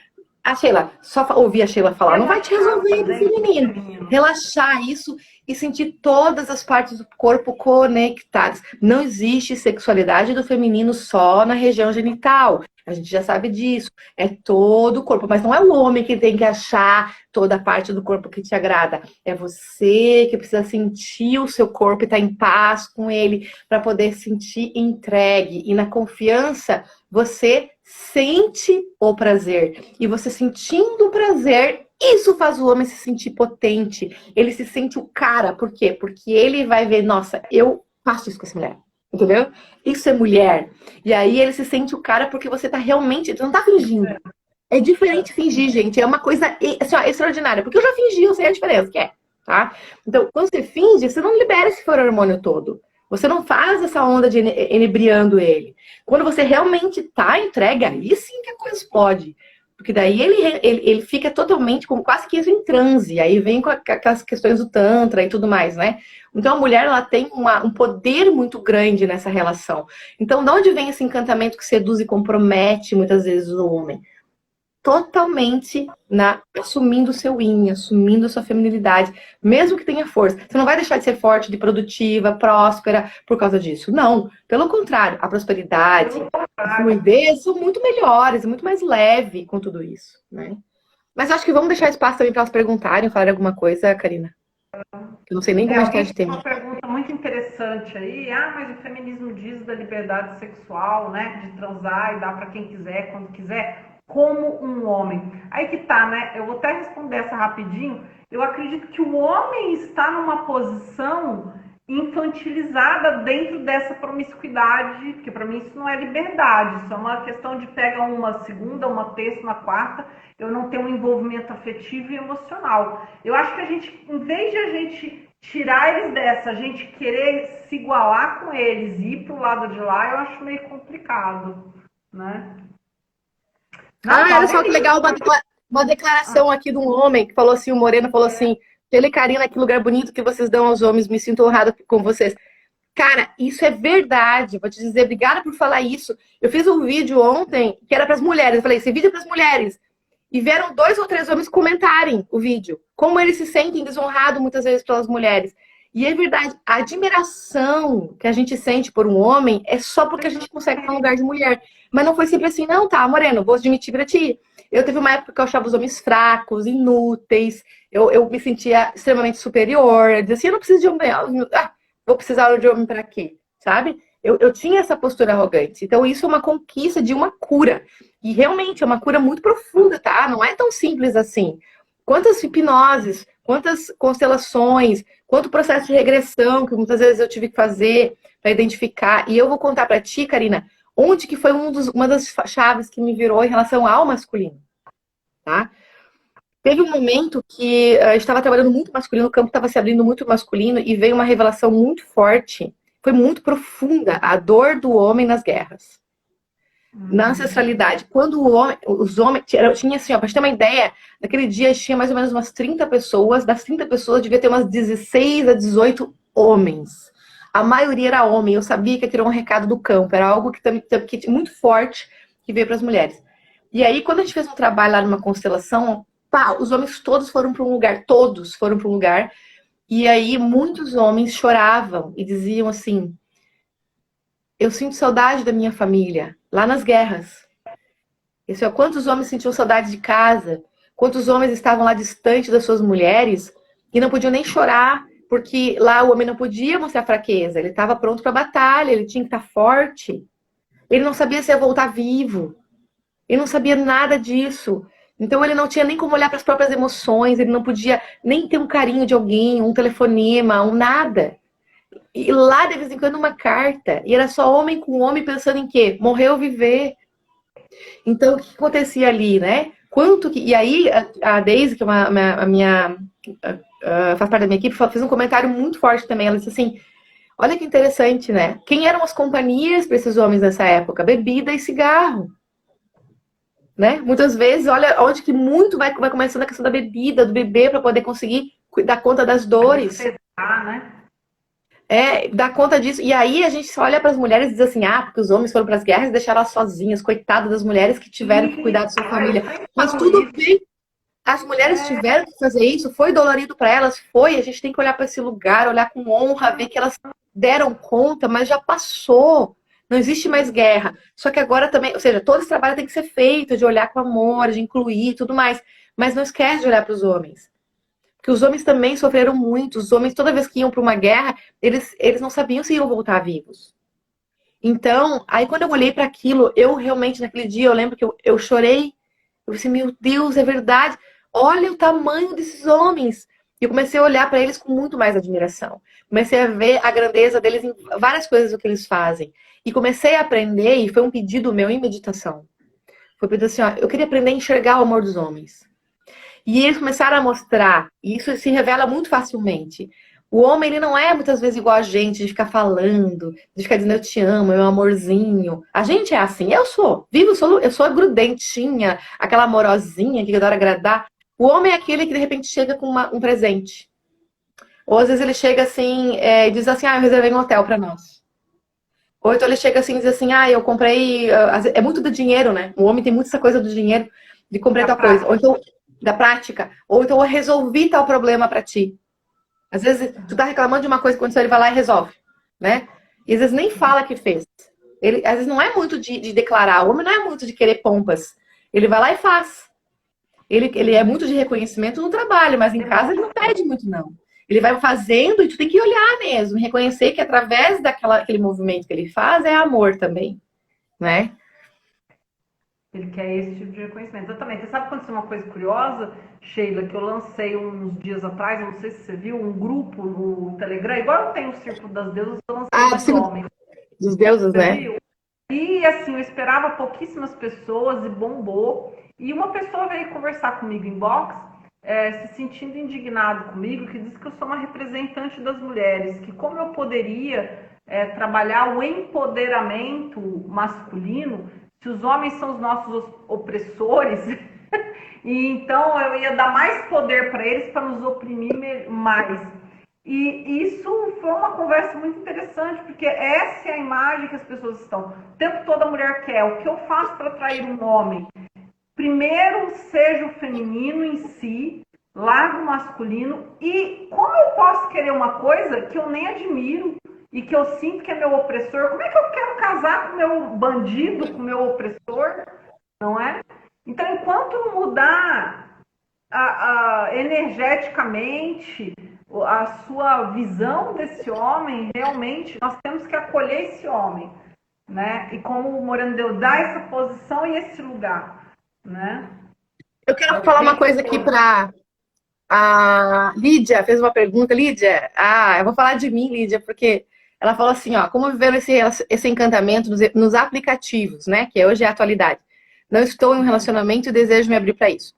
Sheila, só ouvir a Sheila falar, não vai te resolver do feminino. Relaxar isso e sentir todas as partes do corpo conectadas. Não existe sexualidade do feminino só na região genital. A gente já sabe disso. É todo o corpo. Mas não é o homem que tem que achar toda a parte do corpo que te agrada. É você que precisa sentir o seu corpo e estar em paz com ele para poder sentir entregue. E na confiança, você sente o prazer. E você sentindo o prazer, isso faz o homem se sentir potente. Ele se sente o cara. Por quê? Porque ele vai ver, nossa, eu faço isso com essa mulher. Entendeu? Isso é mulher. E aí ele se sente o cara porque você tá realmente... Você não tá fingindo. É diferente fingir, gente. É uma coisa assim, extraordinária. Porque eu já fingi, eu sei a diferença que é. Tá? Então, quando você finge, você não libera esse feromônio todo. Você não faz essa onda de enebriando ele. Quando você realmente tá entregue, aí sim que a coisa explode. Porque daí ele fica totalmente, como quase que isso em transe. Aí vem com aquelas questões do tantra e tudo mais, né? Então a mulher, ela tem um poder muito grande nessa relação. Então de onde vem esse encantamento que seduz e compromete muitas vezes o homem? totalmente assumindo o seu yin, assumindo a sua feminilidade, mesmo que tenha força. Você não vai deixar de ser forte, de produtiva, próspera por causa disso. Não. Pelo contrário, a prosperidade, a fluidez são muito melhores, muito mais leve com tudo isso, né? Mas acho que vamos deixar espaço também para elas perguntarem, falarem alguma coisa, Karina. Eu não sei nem como a gente tem uma pergunta muito interessante aí. Ah, mas o feminismo diz da liberdade sexual, né? De transar e dar para quem quiser, quando quiser, como um homem. Aí que tá, né? Eu vou até responder essa rapidinho. Eu acredito que o homem está numa posição infantilizada dentro dessa promiscuidade, porque para mim isso não é liberdade, isso é uma questão de pega uma segunda, uma terça, uma quarta, eu não tenho um envolvimento afetivo e emocional. Eu acho que a gente, em vez de a gente tirar eles dessa, a gente querer se igualar com eles e ir pro lado de lá, eu acho meio complicado, né? Não, olha só que legal, uma declaração aqui de um homem que falou assim, o Moreno falou assim, ele, Karina, que lugar bonito que vocês dão aos homens, me sinto honrada com vocês. Cara, isso é verdade, vou te dizer, obrigada por falar isso. Eu fiz um vídeo ontem que era para as mulheres, eu falei, esse vídeo é para as mulheres. E vieram 2 ou 3 homens comentarem o vídeo, como eles se sentem desonrados muitas vezes pelas mulheres. E é verdade, a admiração que a gente sente por um homem é só porque a gente consegue estar no lugar de mulher. Mas não foi sempre assim, não, tá, Moreno, vou admitir pra ti. Eu teve uma época que eu achava os homens fracos, inúteis, eu me sentia extremamente superior, eu dizia assim, eu não preciso de homem, vou precisar de homem pra quê, sabe? Eu tinha essa postura arrogante. Então isso é uma conquista de uma cura. E realmente é uma cura muito profunda, tá? Não é tão simples assim. Quantas hipnoses, quantas constelações, quanto processo de regressão que muitas vezes eu tive que fazer para identificar. E eu vou contar para ti, Karina, onde que foi uma das chaves que me virou em relação ao masculino, tá? Teve um momento que eu estava trabalhando muito masculino, o campo estava se abrindo muito masculino e veio uma revelação muito forte, foi muito profunda, a dor do homem nas guerras. Na ancestralidade, quando os homens, tinha assim, ó, pra gente ter uma ideia, naquele dia tinha mais ou menos umas 30 pessoas, das 30 pessoas devia ter umas 16 a 18 homens. A maioria era homem, eu sabia que aquilo era um recado do campo, era algo que muito forte que veio para as mulheres. E aí, quando a gente fez um trabalho lá numa constelação, pá, os homens todos foram para um lugar, e aí muitos homens choravam e diziam assim, eu sinto saudade da minha família, lá nas guerras. Isso é, quantos homens sentiam saudade de casa? Quantos homens estavam lá distante das suas mulheres e não podiam nem chorar, porque lá o homem não podia mostrar fraqueza. Ele estava pronto para a batalha, ele tinha que estar forte. Ele não sabia se ia voltar vivo. Ele não sabia nada disso. Então ele não tinha nem como olhar para as próprias emoções, ele não podia nem ter um carinho de alguém, um telefonema, um nada. E lá, de vez em quando, uma carta. E era só homem com homem pensando em quê? Morrer ou viver. Então, o que acontecia ali, né? E aí, a Daisy, que é faz parte da minha equipe, fez um comentário muito forte também. Ela disse assim, olha que interessante, né? Quem eram as companhias para esses homens nessa época? Bebida e cigarro. Né? Muitas vezes, olha onde que muito vai começando a questão da bebida, do beber, para poder conseguir dar conta das dores. Né? Dar conta disso. E aí a gente olha para as mulheres e diz assim, porque os homens foram para as guerras e deixaram elas sozinhas, coitadas das mulheres que tiveram que cuidar da sua família. Mas tudo bem. As mulheres tiveram que fazer isso, foi dolorido para elas, a gente tem que olhar para esse lugar, olhar com honra, ver que elas deram conta, mas já passou. Não existe mais guerra. Só que agora também, ou seja, todo esse trabalho tem que ser feito, de olhar com amor, de incluir tudo mais. Mas não esquece de olhar para os homens. Porque os homens também sofreram muito. Os homens, toda vez que iam para uma guerra, eles não sabiam se iam voltar vivos. Então, aí quando eu olhei para aquilo, eu realmente, naquele dia, eu lembro que eu chorei. Eu disse, meu Deus, é verdade. Olha o tamanho desses homens. E eu comecei a olhar para eles com muito mais admiração. Comecei a ver a grandeza deles em várias coisas do que eles fazem. E comecei a aprender, e foi um pedido meu em meditação. Foi pedido assim, eu queria aprender a enxergar o amor dos homens. E eles começaram a mostrar, e isso se revela muito facilmente. O homem, ele não é muitas vezes igual a gente, de ficar falando, de ficar dizendo eu te amo, meu amorzinho. A gente é assim, eu sou grudentinha, aquela amorosinha que adora agradar. O homem é aquele que de repente chega com um presente. Ou às vezes ele chega assim e diz assim, eu reservei um hotel para nós. Ou então ele chega assim e diz assim, eu comprei... É muito do dinheiro, né? O homem tem muito essa coisa do dinheiro. de cumprir Da tal coisa, ou prática. então da prática, ou então eu resolvi tal problema para ti. Às vezes tu tá reclamando de uma coisa que aconteceu, ele vai lá e resolve, né? E às vezes nem fala que fez. Ele às vezes não é muito de declarar, o homem não é muito de querer pompas. Ele vai lá e faz. Ele é muito de reconhecimento no trabalho, mas em casa ele não pede muito, não. Ele vai fazendo e tu tem que olhar mesmo, reconhecer que através daquele movimento que ele faz é amor também, né? Ele quer esse tipo de reconhecimento. Exatamente. Você sabe aconteceu uma coisa curiosa, Sheila, que eu lancei uns dias atrás, não sei se você viu, um grupo no Telegram, igual eu tenho o Círculo das Deusas, eu lancei dos homens. Dos deuses, Você né? viu? E assim, eu esperava pouquíssimas pessoas e bombou. E uma pessoa veio conversar comigo em box, se sentindo indignado comigo, que diz que eu sou uma representante das mulheres, que como eu poderia trabalhar o empoderamento masculino se os homens são os nossos opressores, e então eu ia dar mais poder para eles para nos oprimir mais. E isso foi uma conversa muito interessante, porque essa é a imagem que as pessoas estão. O tempo todo a mulher quer. O que eu faço para atrair um homem? Primeiro, seja o feminino em si, larga o masculino. E como eu posso querer uma coisa que eu nem admiro e que eu sinto que é meu opressor? Como é que eu quero casar com o meu bandido, com o meu opressor? Não é? Então, enquanto não mudar energeticamente a sua visão desse homem, realmente nós temos que acolher esse homem, né? E como o Moreno deu, dar essa posição e esse lugar, né? Eu quero falar uma coisa aqui para a Lídia, fez uma pergunta. Lídia, eu vou falar de mim, Lídia, porque ela falou assim, ó, como viver esse encantamento nos aplicativos, né? Que hoje é a atualidade. Não estou em um relacionamento e desejo me abrir para isso.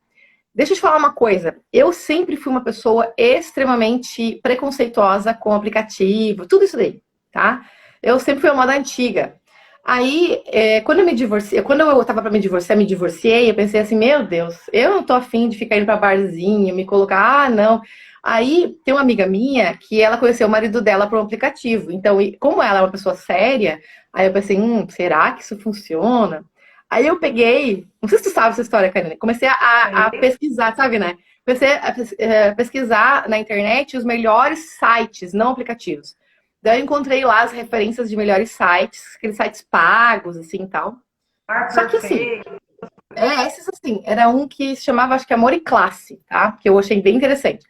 Deixa eu te falar uma coisa. Eu sempre fui uma pessoa extremamente preconceituosa com aplicativo, tudo isso daí, tá? Eu sempre fui uma moda antiga. Aí, quando eu me divorciei, quando eu tava pra me divorciei, eu pensei assim, meu Deus, eu não tô afim de ficar indo pra barzinho, me colocar, não. Aí, tem uma amiga minha que ela conheceu o marido dela por um aplicativo. Então, como ela é uma pessoa séria, aí eu pensei, será que isso funciona? Aí eu peguei, não sei se tu sabe essa história, Karine, comecei a pesquisar, sabe, né? Comecei a pesquisar na internet os melhores sites, não aplicativos. Daí eu encontrei lá as referências de melhores sites, aqueles sites pagos, assim, e tal. Só que assim, esses assim, era um que se chamava, acho que Amor e Classe, tá? Que eu achei bem interessante.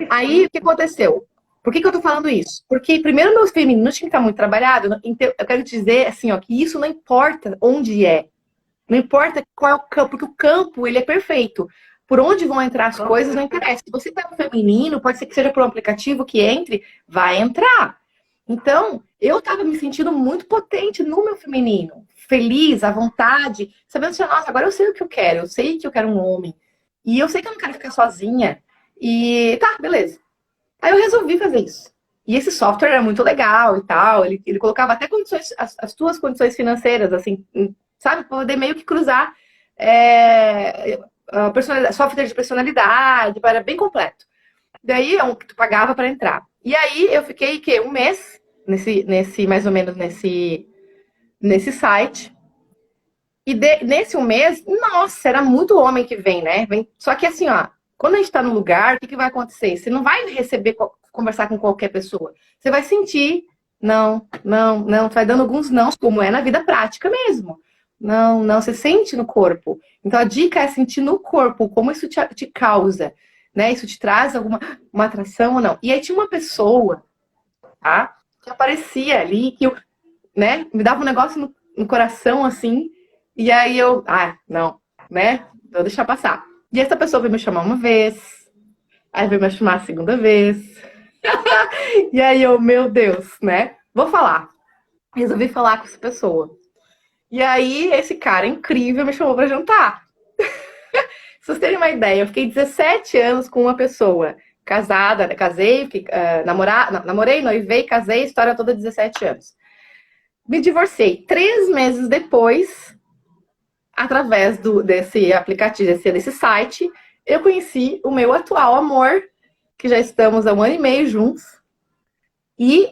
Aí, o que aconteceu? Por que eu tô falando isso? Porque, primeiro, meu feminino tinha que estar muito trabalhado. Então, eu quero te dizer, assim, ó, que isso não importa onde é. Não importa qual é o campo, porque o campo, ele é perfeito. Por onde vão entrar as coisas, não interessa. Se você tá no feminino, pode ser que seja por um aplicativo que entre, vai entrar. Então, eu tava me sentindo muito potente no meu feminino. Feliz, à vontade, sabendo assim, nossa, agora eu sei o que eu quero. Eu sei que eu quero um homem. E eu sei que eu não quero ficar sozinha. E tá, beleza. Aí eu resolvi fazer isso. E esse software era muito legal e tal. Ele colocava até condições, as tuas condições financeiras, assim, sabe? Pra poder meio que cruzar software de personalidade, era bem completo. Daí é um que tu pagava para entrar. E aí eu fiquei um mês mais ou menos nesse site. E nesse um mês, nossa, era muito homem que vem, né? Só que assim, ó, quando a gente tá no lugar, o que vai acontecer? Você não vai conversar com qualquer pessoa. Você vai sentir, não, não, não, tu vai dando alguns não, como é na vida prática mesmo. Não, não, você sente no corpo. Então a dica é sentir no corpo como isso te causa, né? Isso te traz uma atração ou não. E aí tinha uma pessoa, tá? Que aparecia ali, né? Me dava um negócio no coração, assim, e aí não, né? Vou deixar passar. E essa pessoa veio me chamar uma vez, aí veio me chamar a segunda vez, e aí meu Deus, né? Vou falar. Resolvi falar com essa pessoa. E aí, esse cara incrível me chamou pra jantar. Se vocês terem uma ideia, eu fiquei 17 anos com uma pessoa. Casada, casei, namorei, noivei, casei, história toda 17 anos. Me divorciei 3 meses depois, através desse aplicativo, desse site, eu conheci o meu atual amor, que já estamos há 1 ano e meio juntos, e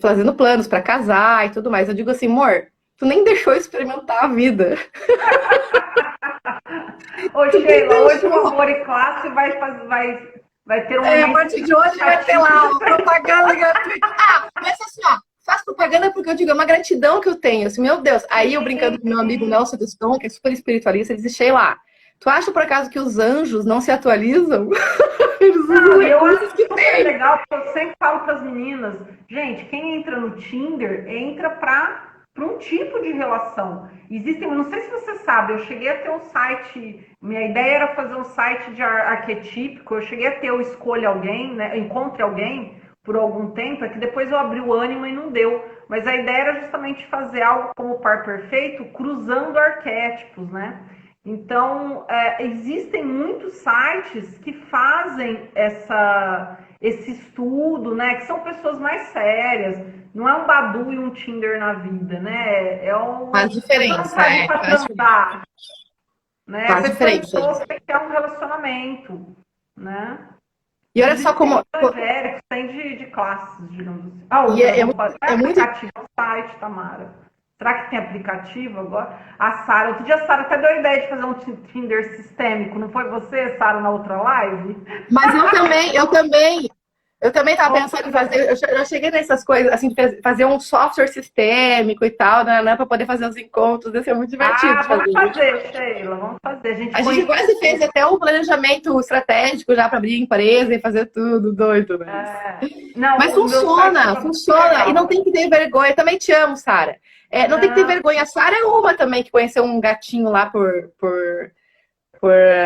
fazendo planos para casar e tudo mais. Eu digo assim, amor, Tu nem deixou experimentar a vida. Ô, Tu nem Sheila, hoje o deixou. Amor e Classe vai ter um É, a momento partir de hoje vai ter lá ó, propaganda gratuita. Ah, mas assim, ó, faço propaganda porque eu digo, é uma gratidão que eu tenho. Assim, meu Deus. Aí eu brincando com meu amigo Nelson Teston, que é super espiritualista, ele disse, Sheila, tu acha por acaso que os anjos não se atualizam? Eles usam os Não, e eu acho recursos que super têm. legal, porque eu sempre falo para as meninas, gente, quem entra no Tinder entra para um tipo de relação. Existem, não sei se você sabe, eu cheguei a ter um site, minha ideia era fazer um site de arquetípico, eu cheguei a ter o Escolha Alguém, né, Encontre Alguém por algum tempo, é que depois eu abri o Ânima e não deu. Mas a ideia era justamente fazer algo como o Par Perfeito, cruzando arquétipos, né? Então, existem muitos sites que fazem esse estudo, né? Que são pessoas mais sérias. Não é um Badu e um Tinder na vida, né? A Faz pessoa não diferença, tá ali é. para Faz diferença. transar, né? A Faz pessoa diferença entrou isso. porque quer um relacionamento, né? E olha só Existem como. evangélicos, tem de classes, digamos assim. Ah, E outra, vamos fazer. É é muito. aplicativo, é um site, Tamara. Será que tem aplicativo agora? A Sara, outro dia a Sara até deu a ideia de fazer um Tinder sistêmico, não foi você, Sara, na outra live? Mas eu também estava Vamos pensando em fazer. fazer, eu cheguei nessas coisas, assim, fazer um software sistêmico e tal, né, para poder fazer os encontros, ia ser muito divertido Ah, de vamos fazer. fazer, Sheila, vamos fazer. A gente A gente conhece. quase fez até um planejamento estratégico já para abrir empresa e fazer tudo, doido, né? Mas Não, o meu site funciona, tá muito funciona. E não legal. tem que ter vergonha. Eu também te amo, Sara. É, não tem que ter Não, vergonha. A Sara é uma também que conheceu um gatinho lá por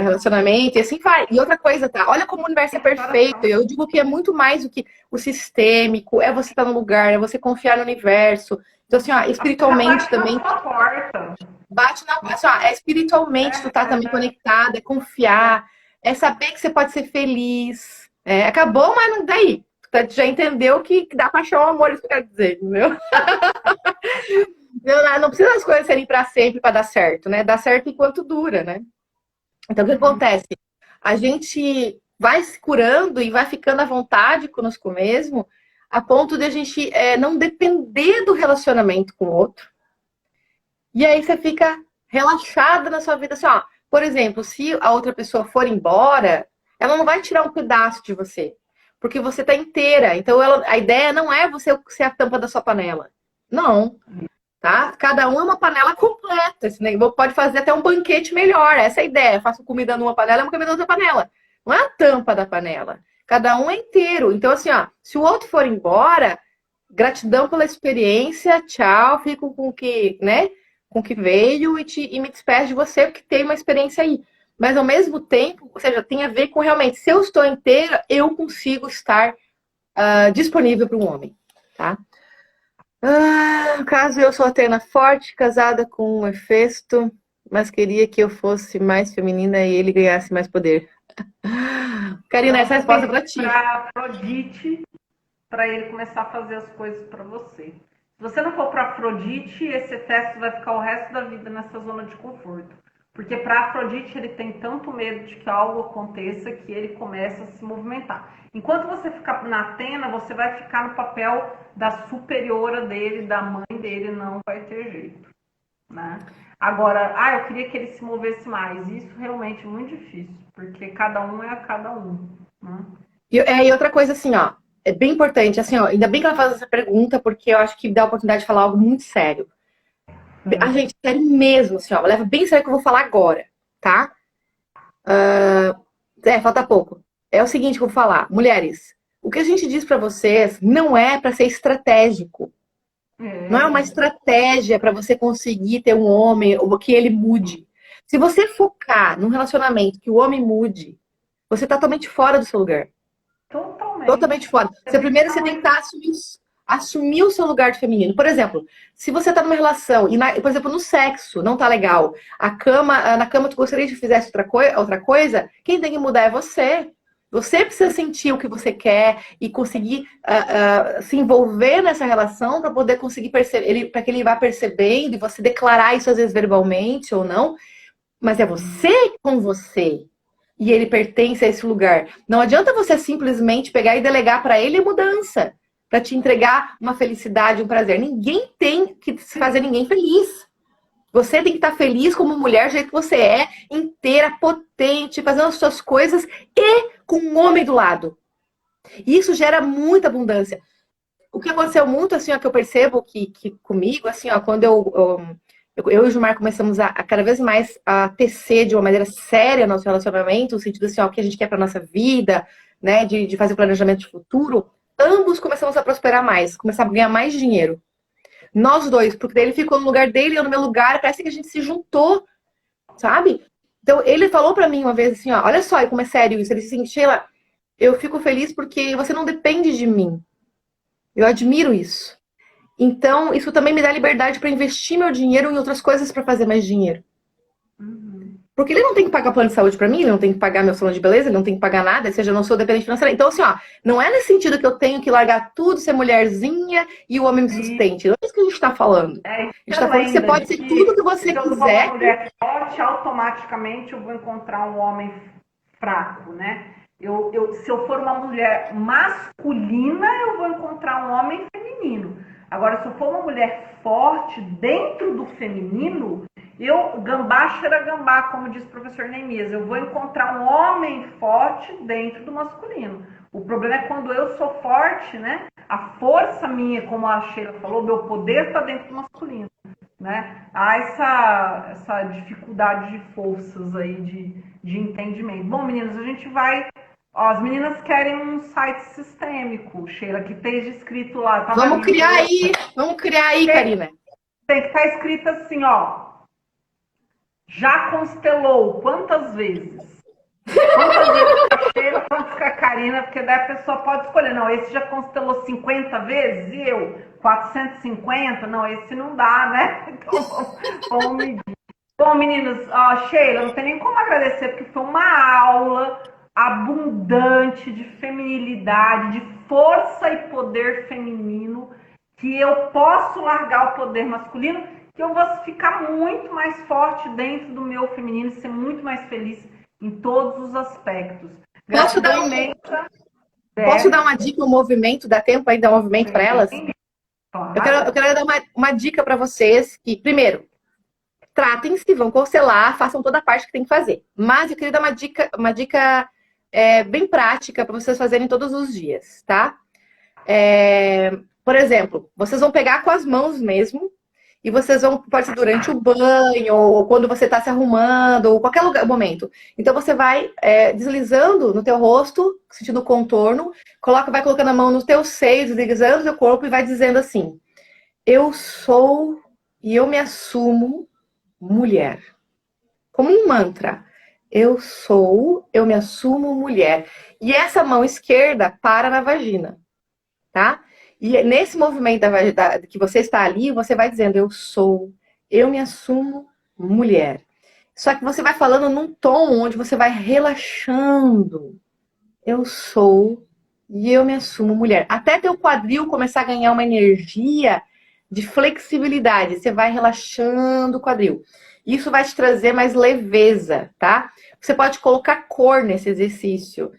relacionamento, e assim vai. E outra coisa, tá? Olha como o universo é perfeito. Eu digo que é muito mais do que o sistêmico, é você estar no lugar, é você confiar no universo. Então, assim, ó, a pessoa espiritualmente bate na também, sua porta. bate na. Assim, ó, é espiritualmente tu tá também conectado, é confiar, é saber que você pode ser feliz. É, acabou, mas não daí. Tu já entendeu que dá pra achar um amor, isso que eu quero dizer, entendeu? Não precisa as coisas serem pra sempre pra dar certo, né? Dá certo enquanto dura, né? Então, o que acontece? A gente vai se curando e vai ficando à vontade conosco mesmo, a ponto de a gente não depender do relacionamento com o outro. E aí você fica relaxada na sua vida. Assim, ó, por exemplo, se a outra pessoa for embora, ela não vai tirar um pedaço de você. Porque você está inteira. Então, a ideia não é você ser a tampa da sua panela. Não. Tá? Cada um é uma panela completa. Pode fazer até um banquete melhor. Essa é a ideia. Faço comida numa panela e uma comida noutra panela. Não é a tampa da panela. Cada um é inteiro. Então, assim, ó, se o outro for embora, gratidão pela experiência, tchau, fico com o que, né? Com o que veio e me despeço de você, porque tem uma experiência aí. Mas ao mesmo tempo, ou seja, tem a ver com realmente, se eu estou inteira, eu consigo estar disponível para um homem, tá? Caso eu sou Atena forte, casada com um Hefesto, mas queria que eu fosse mais feminina e ele ganhasse mais poder. Karina, essa é a resposta para ti. Para Afrodite, para ele começar a fazer as coisas para você. Se você não for para Afrodite, esse Hefesto vai ficar o resto da vida nessa zona de conforto. Porque para Afrodite ele tem tanto medo de que algo aconteça que ele começa a se movimentar. Enquanto você ficar na Atena, você vai ficar no papel da superiora dele, da mãe dele, não vai ter jeito, né? Agora, eu queria que ele se movesse mais. Isso realmente é muito difícil, porque cada um é a cada um, né? E outra coisa assim, ó, é bem importante, assim, ó, ainda bem que ela faz essa pergunta, porque eu acho que dá a oportunidade de falar algo muito sério. A gente, sério mesmo, assim, ó, leva bem sério o que eu vou falar agora, tá? Falta pouco. É o seguinte que eu vou falar. Mulheres, o que a gente diz pra vocês não é pra ser estratégico. Não é uma estratégia pra você conseguir ter um homem ou que ele mude. Se você focar num relacionamento que o homem mude, você tá totalmente fora do seu lugar. Totalmente fora. Primeiro você tem que assumir o seu lugar de feminino. Por exemplo, se você tá numa relação, por exemplo, no sexo, não tá legal, na cama tu gostaria de fizesse outra coisa, quem tem que mudar é você. Você precisa sentir o que você quer e conseguir se envolver nessa relação para poder conseguir perceber, para que ele vá percebendo e você declarar isso às vezes verbalmente ou não, mas é você com você. E ele pertence a esse lugar. Não adianta você simplesmente pegar e delegar para ele a mudança. para te entregar uma felicidade, um prazer. Ninguém tem que fazer ninguém feliz. Você tem que estar feliz como mulher, do jeito que você é, inteira, potente, fazendo as suas coisas e com um homem do lado. E isso gera muita abundância. O que aconteceu muito, assim, ó, que eu percebo que comigo, assim, ó, quando eu e o Gilmar começamos a cada vez mais a tecer de uma maneira séria nosso relacionamento, no sentido assim, ó, o que a gente quer para nossa vida, né, de fazer planejamento de futuro, ambos começamos a prosperar mais, começar a ganhar mais dinheiro. Nós dois, porque daí ele ficou no lugar dele, eu no meu lugar, parece que a gente se juntou, sabe? Então, ele falou pra mim uma vez assim, ó, olha só, e como é sério isso, ele disse assim, Sheila, eu fico feliz porque você não depende de mim. Eu admiro isso. Então, isso também me dá liberdade para investir meu dinheiro em outras coisas para fazer mais dinheiro. Porque ele não tem que pagar plano de saúde para mim, ele não tem que pagar meu salão de beleza, ele não tem que pagar nada, ou seja, eu não sou dependente financeira. Então, assim, ó, não é nesse sentido que eu tenho que largar tudo, ser mulherzinha e o homem me sustente. Não é isso que a gente está falando. A gente está falando que você pode ser tudo que você quiser. Se eu sou uma mulher forte, automaticamente eu vou encontrar um homem fraco, né? Se eu for uma mulher masculina, eu vou encontrar um homem feminino. Agora, se eu for uma mulher forte dentro do feminino, gambá cheira gambá, como diz o professor Neemias, eu vou encontrar um homem forte dentro do masculino. O problema é quando eu sou forte, né? A força minha, como a Sheila falou, meu poder está dentro do masculino, né? Há essa dificuldade de forças aí, de entendimento. Bom, meninas, a gente vai... Ó, as meninas querem um site sistêmico, Sheila, que esteja escrito lá. Tá, vamos criar aí, Karina. Tem que estar escrito assim, ó. Já constelou quantas vezes? Quantas vezes a Sheila, quantas com a Karina, porque daí a pessoa pode escolher. Não, esse já constelou 50 vezes e eu 450? Não, esse não dá, né? Então, vamos medir. Bom, meninos, Sheila, não tem nem como agradecer, porque foi uma aula abundante de feminilidade, de força e poder feminino, que eu posso largar o poder masculino, que eu vou ficar muito mais forte dentro do meu feminino, ser muito mais feliz em todos os aspectos. Posso dar uma dica, um movimento? Dá tempo aí de dar um movimento para elas? Claro. Eu quero dar uma dica para vocês que, primeiro, tratem-se, vão constelar, façam toda a parte que tem que fazer. Mas eu queria dar uma dica bem prática para vocês fazerem todos os dias, tá? Por exemplo, vocês vão pegar com as mãos mesmo e vocês vão, pode ser durante o banho, ou quando você está se arrumando, ou qualquer momento. Então você vai deslizando no teu rosto, sentindo o contorno, vai colocando a mão no teu seio, deslizando o teu corpo e vai dizendo assim: eu sou e eu me assumo mulher. Como um mantra. Eu sou, eu me assumo mulher. E essa mão esquerda para na vagina, tá? E nesse movimento que você está ali, você vai dizendo, eu sou, eu me assumo mulher. Só que você vai falando num tom onde você vai relaxando. Eu sou e eu me assumo mulher. Até teu quadril começar a ganhar uma energia de flexibilidade. Você vai relaxando o quadril. Isso vai te trazer mais leveza, tá? Você pode colocar cor nesse exercício,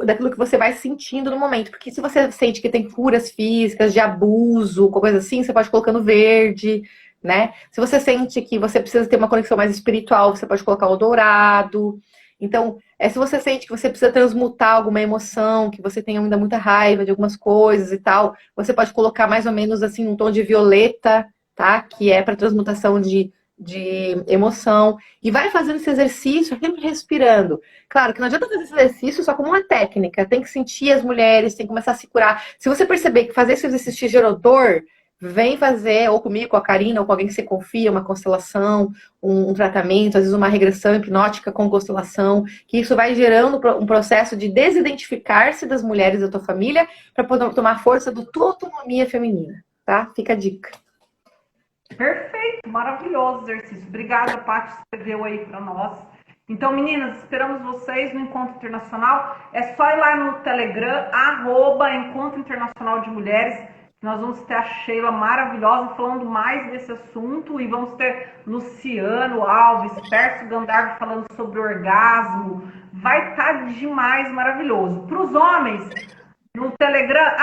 daquilo que você vai sentindo no momento. Porque se você sente que tem curas físicas, de abuso, coisa assim, você pode colocar no verde, né? Se você sente que você precisa ter uma conexão mais espiritual, você pode colocar o dourado. Então, se você sente que você precisa transmutar alguma emoção, que você tem ainda muita raiva de algumas coisas e tal, você pode colocar mais ou menos assim um tom de violeta, tá? Que é para transmutação de emoção, e vai fazendo esse exercício, sempre respirando. Claro que não adianta fazer esse exercício só como uma técnica, tem que sentir as mulheres, tem que começar a se curar. Se você perceber que fazer esse exercício gerou dor, vem fazer, ou comigo, com a Karina, ou com alguém que você confia, uma constelação, um tratamento, às vezes uma regressão hipnótica com constelação, que isso vai gerando um processo de desidentificar-se das mulheres da tua família para poder tomar força da tua autonomia feminina, tá? Fica a dica. Perfeito, maravilhoso exercício. Obrigada, Paty, escreveu aí para nós. Então, meninas, esperamos vocês no Encontro Internacional. É só ir lá no Telegram, @Encontro Internacional de Mulheres. Nós vamos ter a Sheila maravilhosa falando mais desse assunto e vamos ter Luciano Alves, Pércio Gandarvo falando sobre orgasmo. Vai estar demais, maravilhoso. Para os homens, No Telegram,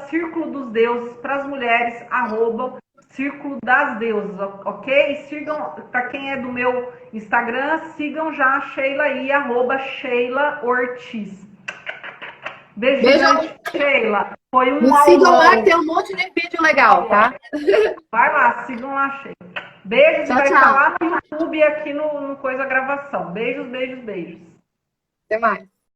Círculo dos Deuses, para as mulheres, Círculo das Deusas, ok? Sigam, para quem é do meu Instagram, sigam já a Sheila aí, Sheila Ortiz. Beijo Beijo. grande, Sheila. Foi um Me sigam lá que aulão. tem um monte de vídeo legal, tá? Vai lá, sigam lá, Sheila. Beijos, e Tchau, vai estar tchau. lá no YouTube e aqui no Coisa Gravação. Beijos, beijos, beijos. Até mais.